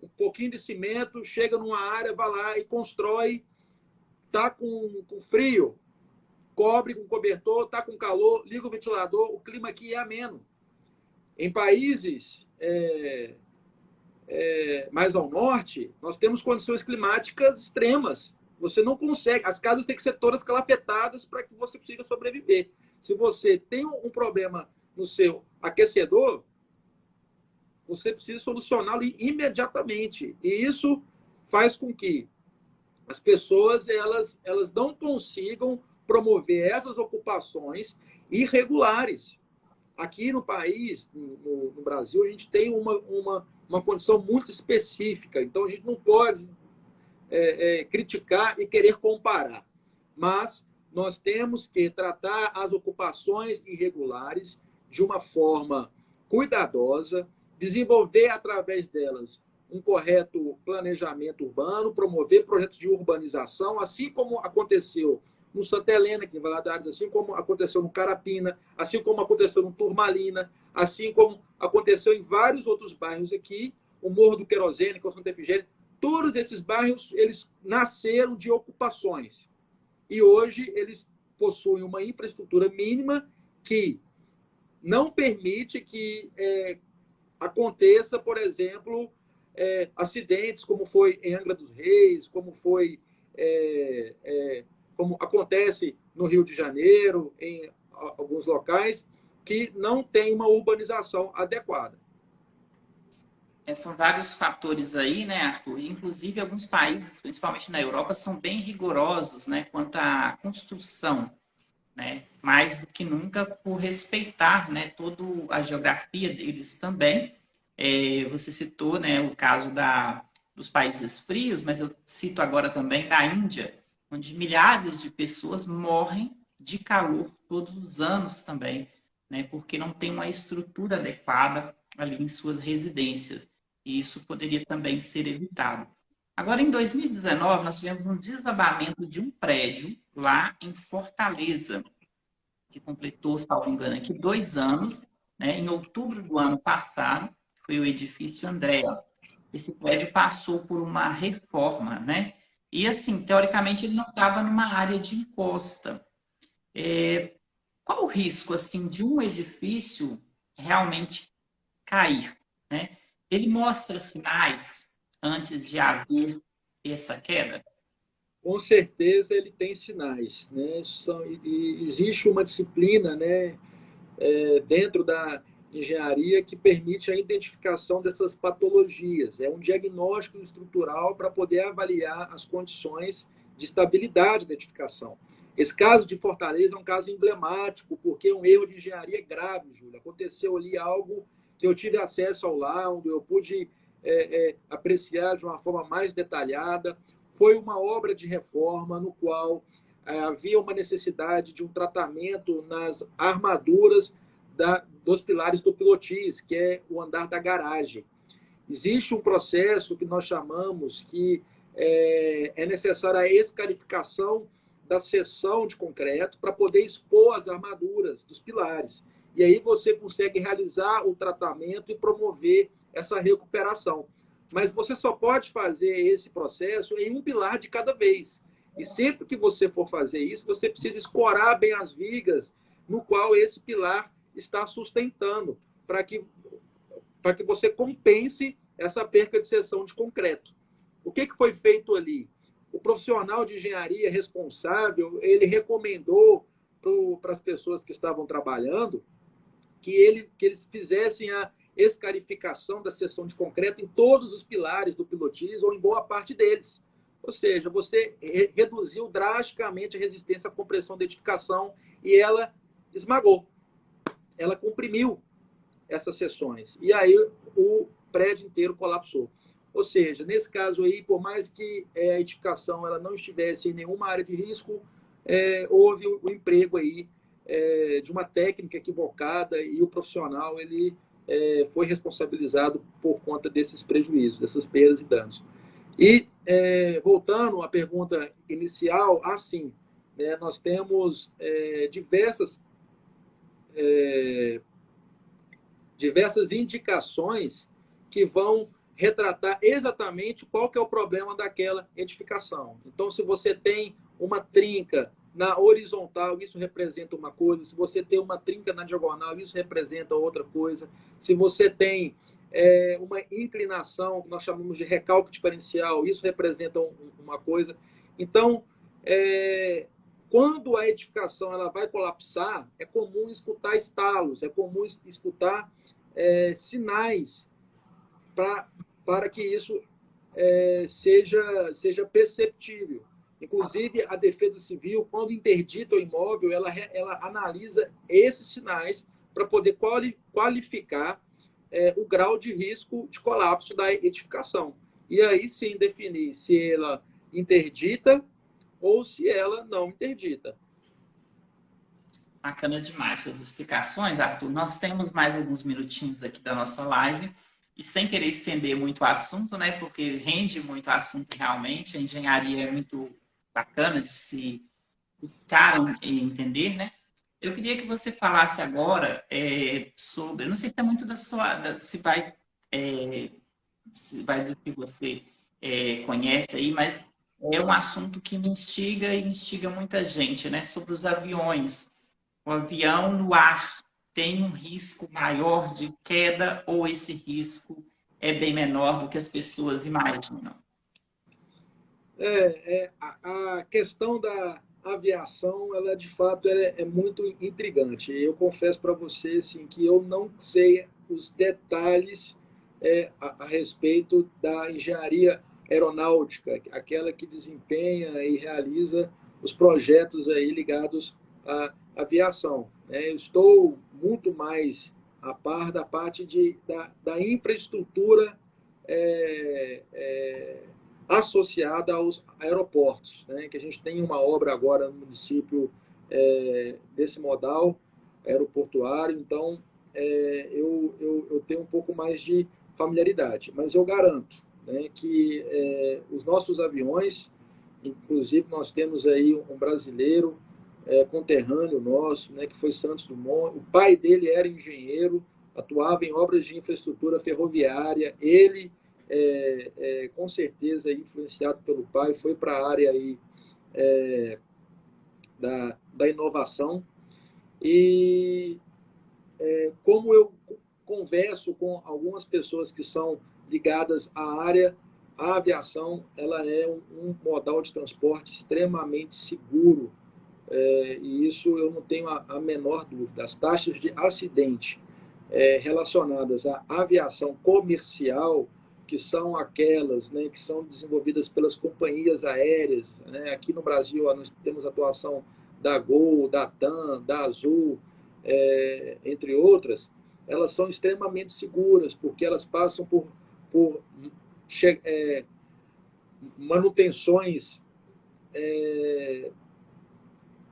um pouquinho de cimento, chega numa área, vai lá e constrói, tá com frio, cobre com cobertor, tá com calor, liga o ventilador, o clima aqui é ameno. Em países mais ao norte, nós temos condições climáticas extremas. Você não consegue, as casas têm que ser todas calafetadas para que você consiga sobreviver. Se você tem um problema no seu aquecedor, você precisa solucioná-lo imediatamente. E isso faz com que as pessoas elas não consigam promover essas ocupações irregulares. Aqui no país, no Brasil, a gente tem uma condição muito específica. Então, a gente não pode criticar e querer comparar. Mas nós temos que tratar as ocupações irregulares de uma forma cuidadosa, desenvolver através delas um correto planejamento urbano, promover projetos de urbanização, assim como aconteceu no Santa Helena, aqui em Valadares, assim como aconteceu no Carapina, assim como aconteceu no Turmalina, assim como aconteceu em vários outros bairros aqui, o Morro do Querosene, que é o Santa Efigênia, todos esses bairros eles nasceram de ocupações. E hoje eles possuem uma infraestrutura mínima que não permite que aconteça, por exemplo, acidentes, como foi em Angra dos Reis, como acontece no Rio de Janeiro, em alguns locais, que não tem uma urbanização adequada. São vários fatores aí, né, Arthur? Inclusive, alguns países, principalmente na Europa, são bem rigorosos, né, quanto à construção, né? Mais do que nunca por respeitar, né, toda a geografia deles também. Você citou, né, o caso dos países frios, mas eu cito agora também da Índia, onde milhares de pessoas morrem de calor todos os anos também, né, porque não tem uma estrutura adequada ali em suas residências. E isso poderia também ser evitado. Agora, em 2019, nós tivemos um desabamento de um prédio lá em Fortaleza, que completou, se não me engano, aqui 2 anos, né? Em outubro do ano passado, foi o edifício Andréa. Esse prédio passou por uma reforma, né? E, assim, teoricamente, ele não estava numa área de encosta. Qual o risco, assim, de um edifício realmente cair, né? Ele mostra sinais antes de haver essa queda? Com certeza ele tem sinais, né? E existe uma disciplina, né, dentro da engenharia que permite a identificação dessas patologias. É um diagnóstico estrutural para poder avaliar as condições de estabilidade da edificação. Esse caso de Fortaleza é um caso emblemático, porque é um erro de engenharia grave, Júlia. Aconteceu ali algo que eu tive acesso ao laudo, eu pude apreciar de uma forma mais detalhada. Foi uma obra de reforma no qual havia uma necessidade de um tratamento nas armaduras dos pilares do pilotis, que é o andar da garagem. Existe um processo que nós chamamos que é necessária a escarificação da seção de concreto para poder expor as armaduras dos pilares. E aí você consegue realizar o tratamento e promover essa recuperação. Mas você só pode fazer esse processo em um pilar de cada vez. E sempre que você for fazer isso, você precisa escorar bem as vigas, no qual esse pilar está sustentando, para que você compense essa perca de seção de concreto. O que foi feito ali? O profissional de engenharia responsável, ele recomendou para as pessoas que estavam trabalhando que eles fizessem a escarificação da seção de concreto em todos os pilares do pilotis ou em boa parte deles. Ou seja, você reduziu drasticamente a resistência à compressão da edificação e ela esmagou. Ela comprimiu essas seções. E aí o prédio inteiro colapsou. Ou seja, nesse caso aí, por mais que a edificação ela não estivesse em nenhuma área de risco, houve o emprego aí de uma técnica equivocada e o profissional ele foi responsabilizado por conta desses prejuízos, dessas perdas e danos. E, voltando à pergunta inicial, assim, né, nós temos diversas indicações que vão retratar exatamente qual que é o problema daquela edificação. Então, se você tem uma trinca na horizontal, isso representa uma coisa. Se você tem uma trinca na diagonal, isso representa outra coisa. Se você tem uma inclinação, que nós chamamos de recalque diferencial, isso representa uma coisa. Então, quando a edificação ela vai colapsar, é comum escutar estalos, é comum escutar sinais para que isso seja perceptível. Inclusive, a Defesa Civil, quando interdita o imóvel, ela analisa esses sinais para poder qualificar o grau de risco de colapso da edificação. E aí sim definir se ela interdita ou se ela não interdita. Bacana demais suas explicações, Arthur. Nós temos mais alguns minutinhos aqui da nossa live e sem querer estender muito o assunto, né? Porque rende muito o assunto realmente. A engenharia é muito bacana de se buscar e entender, né? Eu queria que você falasse agora sobre, eu não sei se é muito se vai do que você conhece aí, mas é um assunto que me instiga e instiga muita gente, né? Sobre os aviões. O avião no ar tem um risco maior de queda ou esse risco é bem menor do que as pessoas imaginam? A questão da aviação, ela de fato é muito intrigante. Eu confesso para você assim, que eu não sei os detalhes a respeito da engenharia aeronáutica, aquela que desempenha e realiza os projetos aí ligados à aviação. Eu estou muito mais a par da parte da infraestrutura associada aos aeroportos, né? Que a gente tem uma obra agora no município desse modal aeroportuário, então eu tenho um pouco mais de familiaridade, mas eu garanto, né, que os nossos aviões, inclusive nós temos aí um brasileiro conterrâneo nosso, né, que foi Santos Dumont, o pai dele era engenheiro, atuava em obras de infraestrutura ferroviária, ele com certeza influenciado pelo pai, foi para a área aí, da inovação. E como eu converso com algumas pessoas que são ligadas à área, a aviação ela é um modal de transporte extremamente seguro, e isso eu não tenho a menor dúvida. As taxas de acidente relacionadas à aviação comercial, que são aquelas, né, que são desenvolvidas pelas companhias aéreas, né? Aqui no Brasil nós temos atuação da Gol, da TAM, da Azul, entre outras. Elas são extremamente seguras, porque elas passam por manutenções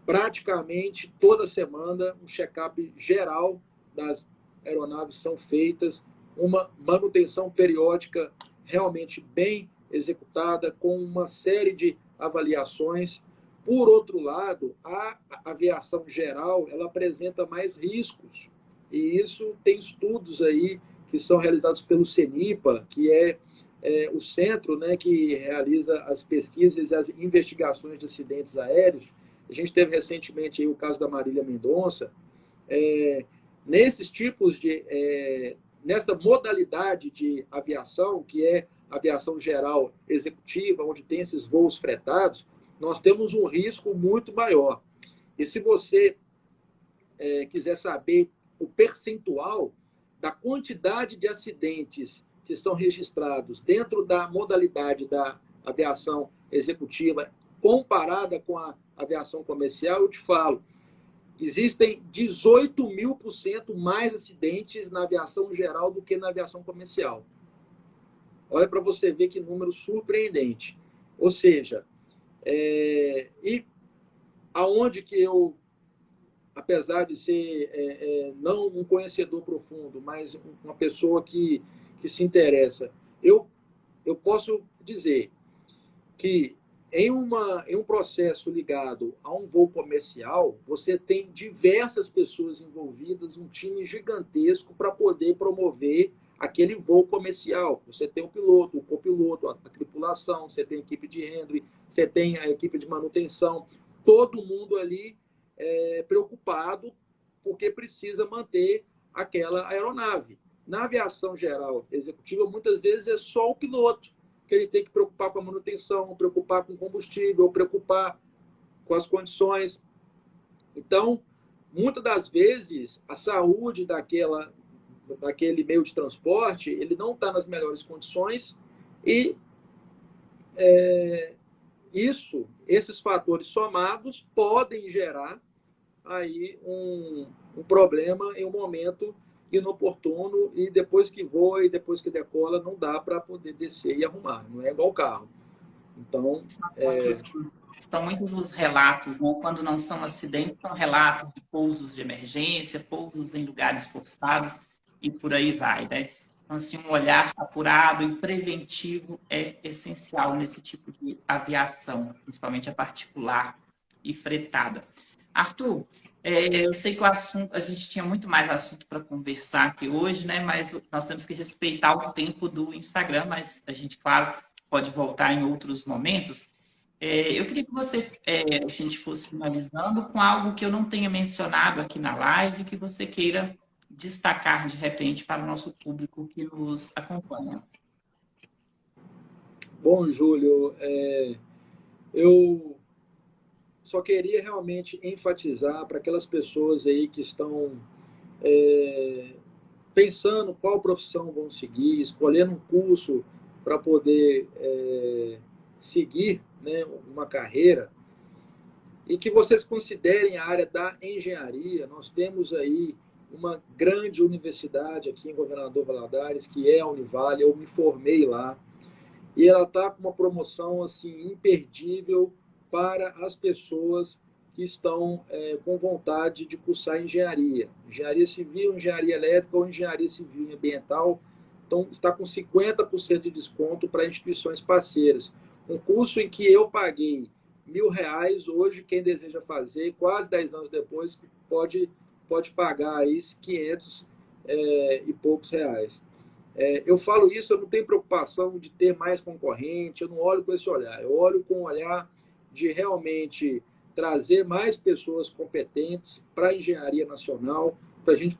praticamente toda semana, um check-up geral das aeronaves são feitas, uma manutenção periódica realmente bem executada, com uma série de avaliações. Por outro lado, a aviação geral ela apresenta mais riscos, e isso tem estudos aí que são realizados pelo CENIPA, que é o centro, né, que realiza as pesquisas e as investigações de acidentes aéreos. A gente teve recentemente aí o caso da Marília Mendonça, nesses tipos de... nessa modalidade de aviação, que é aviação geral executiva, onde tem esses voos fretados, nós temos um risco muito maior. E se você quiser saber o percentual da quantidade de acidentes que são registrados dentro da modalidade da aviação executiva comparada com a aviação comercial, eu te falo, existem 18.000% mais acidentes na aviação geral do que na aviação comercial. Olha para você ver que número surpreendente. Ou seja, e aonde que eu, apesar de ser não um conhecedor profundo, mas uma pessoa que se interessa, eu posso dizer que em um processo ligado a um voo comercial, você tem diversas pessoas envolvidas, um time gigantesco para poder promover aquele voo comercial. Você tem o piloto, o copiloto, a tripulação, você tem a equipe de handling, você tem a equipe de manutenção, todo mundo ali preocupado porque precisa manter aquela aeronave. Na aviação geral executiva, muitas vezes é só o piloto, que ele tem que preocupar com a manutenção, preocupar com o combustível, preocupar com as condições. Então, muitas das vezes, a saúde daquele meio de transporte, ele não está nas melhores condições e esses fatores somados podem gerar aí um problema em um momento inoportuno e depois que voa e depois que decola não dá para poder descer e arrumar, não é igual carro. Então, são muitos os relatos, né? Quando não são acidentes, são relatos de pousos de emergência, pousos em lugares forçados e por aí vai, né? Então, assim, um olhar apurado e preventivo é essencial nesse tipo de aviação, principalmente a particular e fretada. Arthur, eu sei que o assunto, a gente tinha muito mais assunto para conversar aqui hoje, né? Mas nós temos que respeitar o tempo do Instagram, mas a gente, claro, pode voltar em outros momentos. Eu queria que a gente fosse finalizando com algo que eu não tenha mencionado aqui na live, que você queira destacar de repente para o nosso público que nos acompanha. Bom, Júlio, eu só queria realmente enfatizar para aquelas pessoas aí que estão pensando qual profissão vão seguir, escolhendo um curso para poder seguir, né, uma carreira, e que vocês considerem a área da engenharia. Nós temos aí uma grande universidade aqui em Governador Valadares, que é a Univale. Eu me formei lá e ela está com uma promoção assim imperdível para as pessoas que estão com vontade de cursar engenharia civil, engenharia elétrica ou engenharia civil e ambiental. Então, está com 50% de desconto para instituições parceiras. Um curso em que eu paguei R$ 1.000, hoje quem deseja fazer, quase 10 anos depois, pode pagar aí 500 e poucos reais. Eu falo isso, eu não tenho preocupação de ter mais concorrente, eu não olho com esse olhar, eu olho com o olhar de realmente trazer mais pessoas competentes para a engenharia nacional, para a gente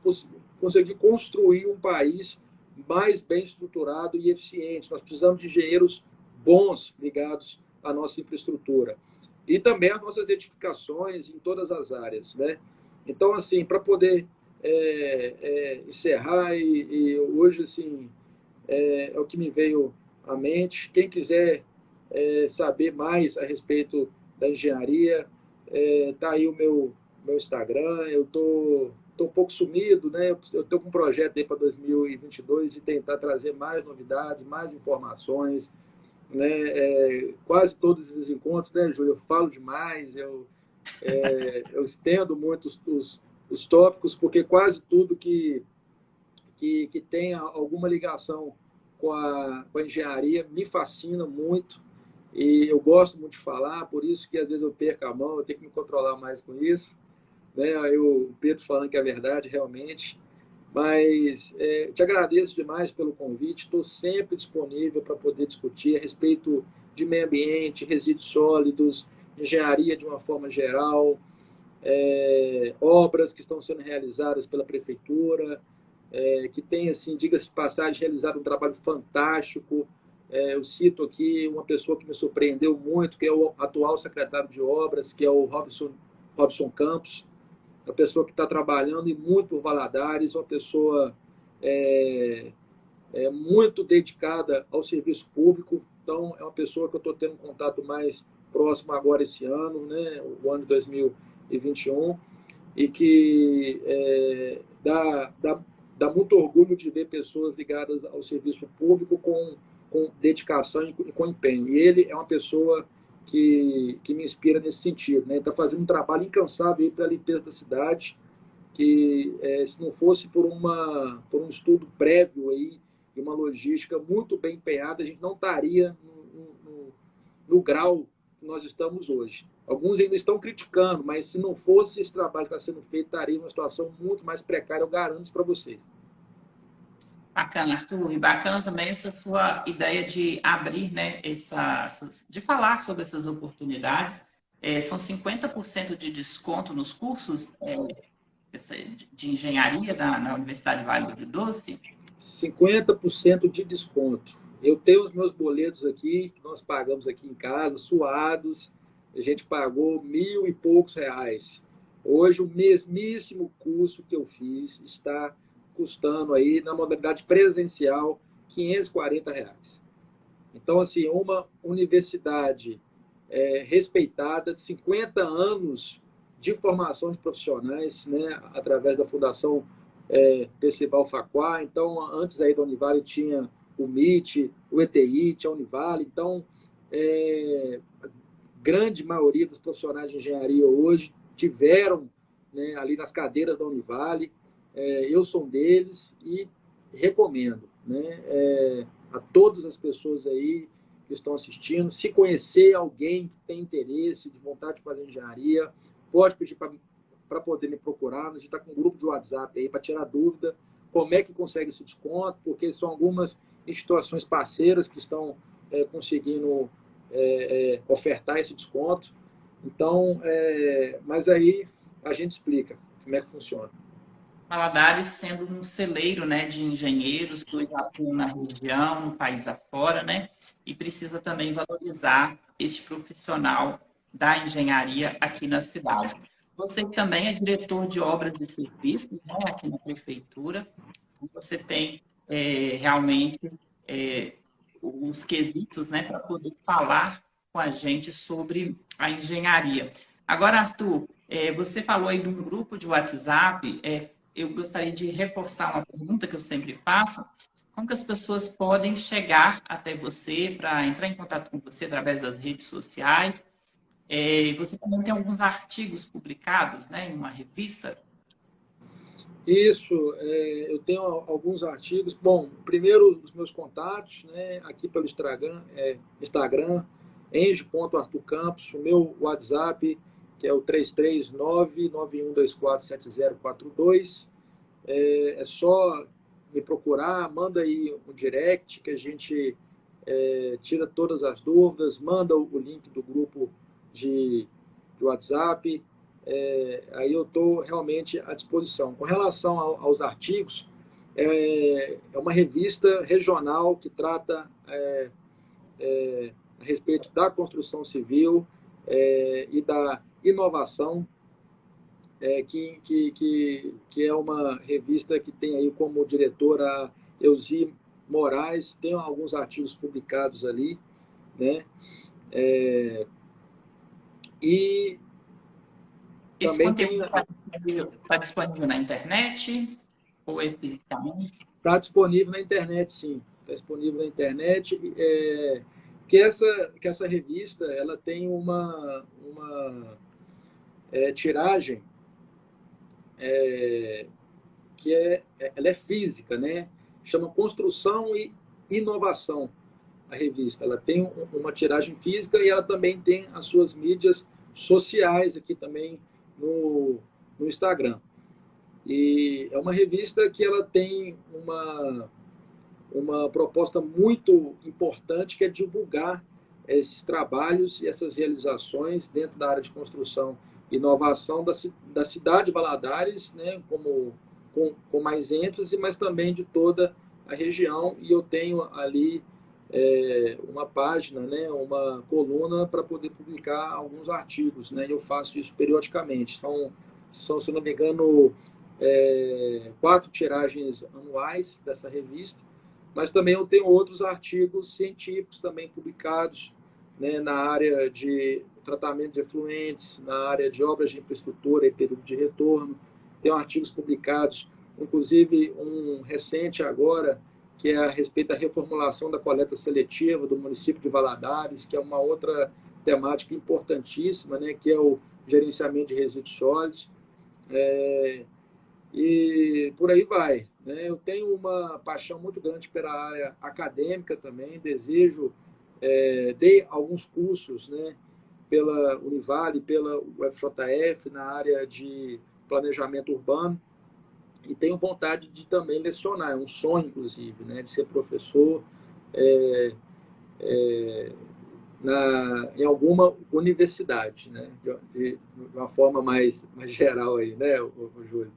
conseguir construir um país mais bem estruturado e eficiente. Nós precisamos de engenheiros bons ligados à nossa infraestrutura. E também as nossas edificações em todas as áreas, né? Então, assim, para poder encerrar, e hoje, assim, é o que me veio à mente. Quem quiser saber mais a respeito da engenharia, tá aí o meu Instagram. Eu tô um pouco sumido, né? Eu estou com um projeto aí para 2022 de tentar trazer mais novidades, mais informações, né? Quase todos esses encontros, né, Júlio? Eu falo demais, eu estendo muito os tópicos, porque quase tudo que tem alguma ligação com a engenharia me fascina muito e eu gosto muito de falar, por isso que às vezes eu perco a mão, eu tenho que me controlar mais com isso, né? O Pedro falando que é verdade, realmente. Mas te agradeço demais pelo convite, estou sempre disponível para poder discutir a respeito de meio ambiente, resíduos sólidos, engenharia de uma forma geral. obras que estão sendo realizadas pela prefeitura, que tem, assim, diga-se de passagem, realizado um trabalho fantástico. Eu cito aqui uma pessoa que me surpreendeu muito, que é o atual secretário de obras, que é o Robson Campos, uma pessoa que está trabalhando e muito por Valadares, uma pessoa muito dedicada ao serviço público. Então, é uma pessoa que eu estou tendo um contato mais próximo agora esse ano, né, o ano de 2021, e que dá muito orgulho de ver pessoas ligadas ao serviço público com dedicação e com empenho. E ele é uma pessoa que me inspira nesse sentido. Né? Ele está fazendo um trabalho incansável para a limpeza da cidade, que se não fosse por um estudo prévio aí, e uma logística muito bem empenhada, a gente não estaria no grau que nós estamos hoje. Alguns ainda estão criticando, mas se não fosse esse trabalho que está sendo feito, estaria em uma situação muito mais precária, eu garanto isso para vocês. Bacana, Arthur. E bacana também essa sua ideia de abrir, né, de falar sobre essas oportunidades. São 50% de desconto nos cursos de engenharia na Universidade Vale do Rio Doce. 50% de desconto. Eu tenho os meus boletos aqui, que nós pagamos aqui em casa, suados. A gente pagou R$ 1.000 e poucos. Hoje, o mesmíssimo curso que eu fiz está custando aí, na modalidade presencial, R$ 540. Então, assim, uma universidade respeitada, de 50 anos de formação de profissionais, né, através da Fundação Percival Facquá. Então, antes aí da Univale tinha o MIT, o ETI, tinha a Univale. Então, a grande maioria dos profissionais de engenharia hoje tiveram, né, ali nas cadeiras da Univale. Eu sou um deles e recomendo, né, a todas as pessoas aí que estão assistindo, se conhecer alguém que tem interesse, de vontade de fazer engenharia, pode pedir para poder me procurar. A gente está com um grupo de WhatsApp aí para tirar dúvida como é que consegue esse desconto, porque são algumas instituições parceiras que estão conseguindo ofertar esse desconto. Então, mas aí a gente explica como é que funciona. Valadares sendo um celeiro, né, de engenheiros que hoje atuam na região, no país afora, né, e precisa também valorizar este profissional da engenharia aqui na cidade. Você também é diretor de obras e serviços, né, aqui na prefeitura. Você tem realmente os quesitos, né, para poder falar com a gente sobre a engenharia. Agora, Arthur, você falou aí de um grupo de WhatsApp. Eu gostaria de reforçar uma pergunta que eu sempre faço. Como que as pessoas podem chegar até você para entrar em contato com você através das redes sociais? Você também tem alguns artigos publicados, né, em uma revista. Isso, eu tenho alguns artigos. Bom, primeiro os meus contatos, né, aqui pelo Instagram, enge.arturcampos, o meu WhatsApp, que é o 339-9124-7042. É só me procurar, manda aí um direct que a gente tira todas as dúvidas, manda o link do grupo de WhatsApp. Aí eu estou realmente à disposição. Com relação aos artigos, é uma revista regional que trata a respeito da construção civil e da inovação, que é uma revista que tem aí como diretora a Elzi Moraes. Tem alguns artigos publicados ali, né? E Esse também conteúdo tem. está disponível na internet ou fisicamente? Está disponível na internet, sim. Está disponível na internet. Que essa revista ela tem uma tiragem ela é física, né? Chama Construção e Inovação, a revista. Ela tem uma tiragem física e ela também tem as suas mídias sociais aqui também no Instagram. E é uma revista que ela tem uma proposta muito importante, que é divulgar esses trabalhos e essas realizações dentro da área de construção inovação da cidade de Valadares, né, com mais ênfase, mas também de toda a região. E eu tenho ali uma página, né, uma coluna para poder publicar alguns artigos, né, e eu faço isso periodicamente. São, se não me engano, 4 tiragens anuais dessa revista, mas também eu tenho outros artigos científicos também publicados, né, na área de tratamento de efluentes, na área de obras de infraestrutura e período de retorno. Tenho artigos publicados, inclusive um recente agora, que é a respeito da reformulação da coleta seletiva do município de Valadares, que é uma outra temática importantíssima, né, que é o gerenciamento de resíduos sólidos. E por aí vai, né? Eu tenho uma paixão muito grande pela área acadêmica também, desejo, dei alguns cursos, né, pela Univale, pela UFJF, na área de planejamento urbano, e tenho vontade de também lecionar, é um sonho, inclusive, né, de ser professor em alguma universidade, né, de uma forma mais geral aí, né, o Júlio?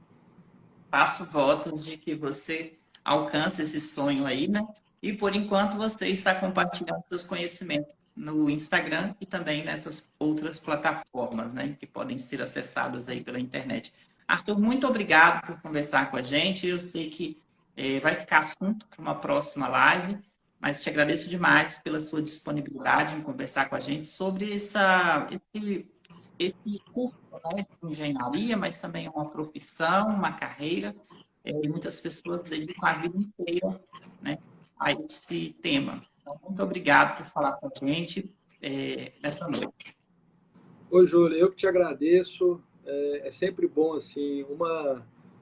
Faço votos de que você alcance esse sonho aí, né? E por enquanto você está compartilhando seus conhecimentos no Instagram e também nessas outras plataformas, né? Que podem ser acessadas aí pela internet. Arthur, muito obrigado por conversar com a gente. Eu sei que vai ficar assunto para uma próxima live, mas te agradeço demais pela sua disponibilidade em conversar com a gente sobre esse curso, né, de engenharia, mas também é uma profissão, uma carreira, e muitas pessoas dedicam a vida inteira, né, a esse tema. Então, muito obrigado por falar com a gente nessa noite. Oi, Júlio, eu que te agradeço. É sempre bom, assim,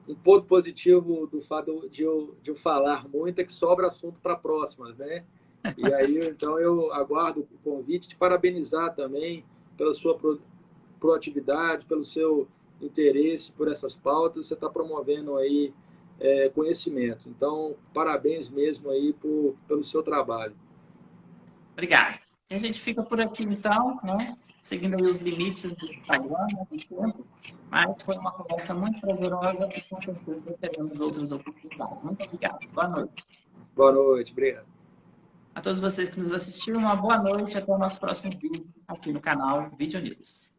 um ponto positivo do fato de eu falar muito é que sobra assunto para próximas, né? E aí, então, eu aguardo o convite, te parabenizar também pela sua proatividade, pelo seu interesse por essas pautas. Você está promovendo aí conhecimento. Então, parabéns mesmo aí pelo seu trabalho. Obrigado. E a gente fica por aqui, então, né, seguindo aí os limites do Instagram, né, do tempo, mas foi uma conversa muito prazerosa e com certeza teremos outras oportunidades. Muito obrigado. Boa noite. Boa noite, obrigado. A todos vocês que nos assistiram, uma boa noite. Até o nosso próximo vídeo aqui no canal Video News.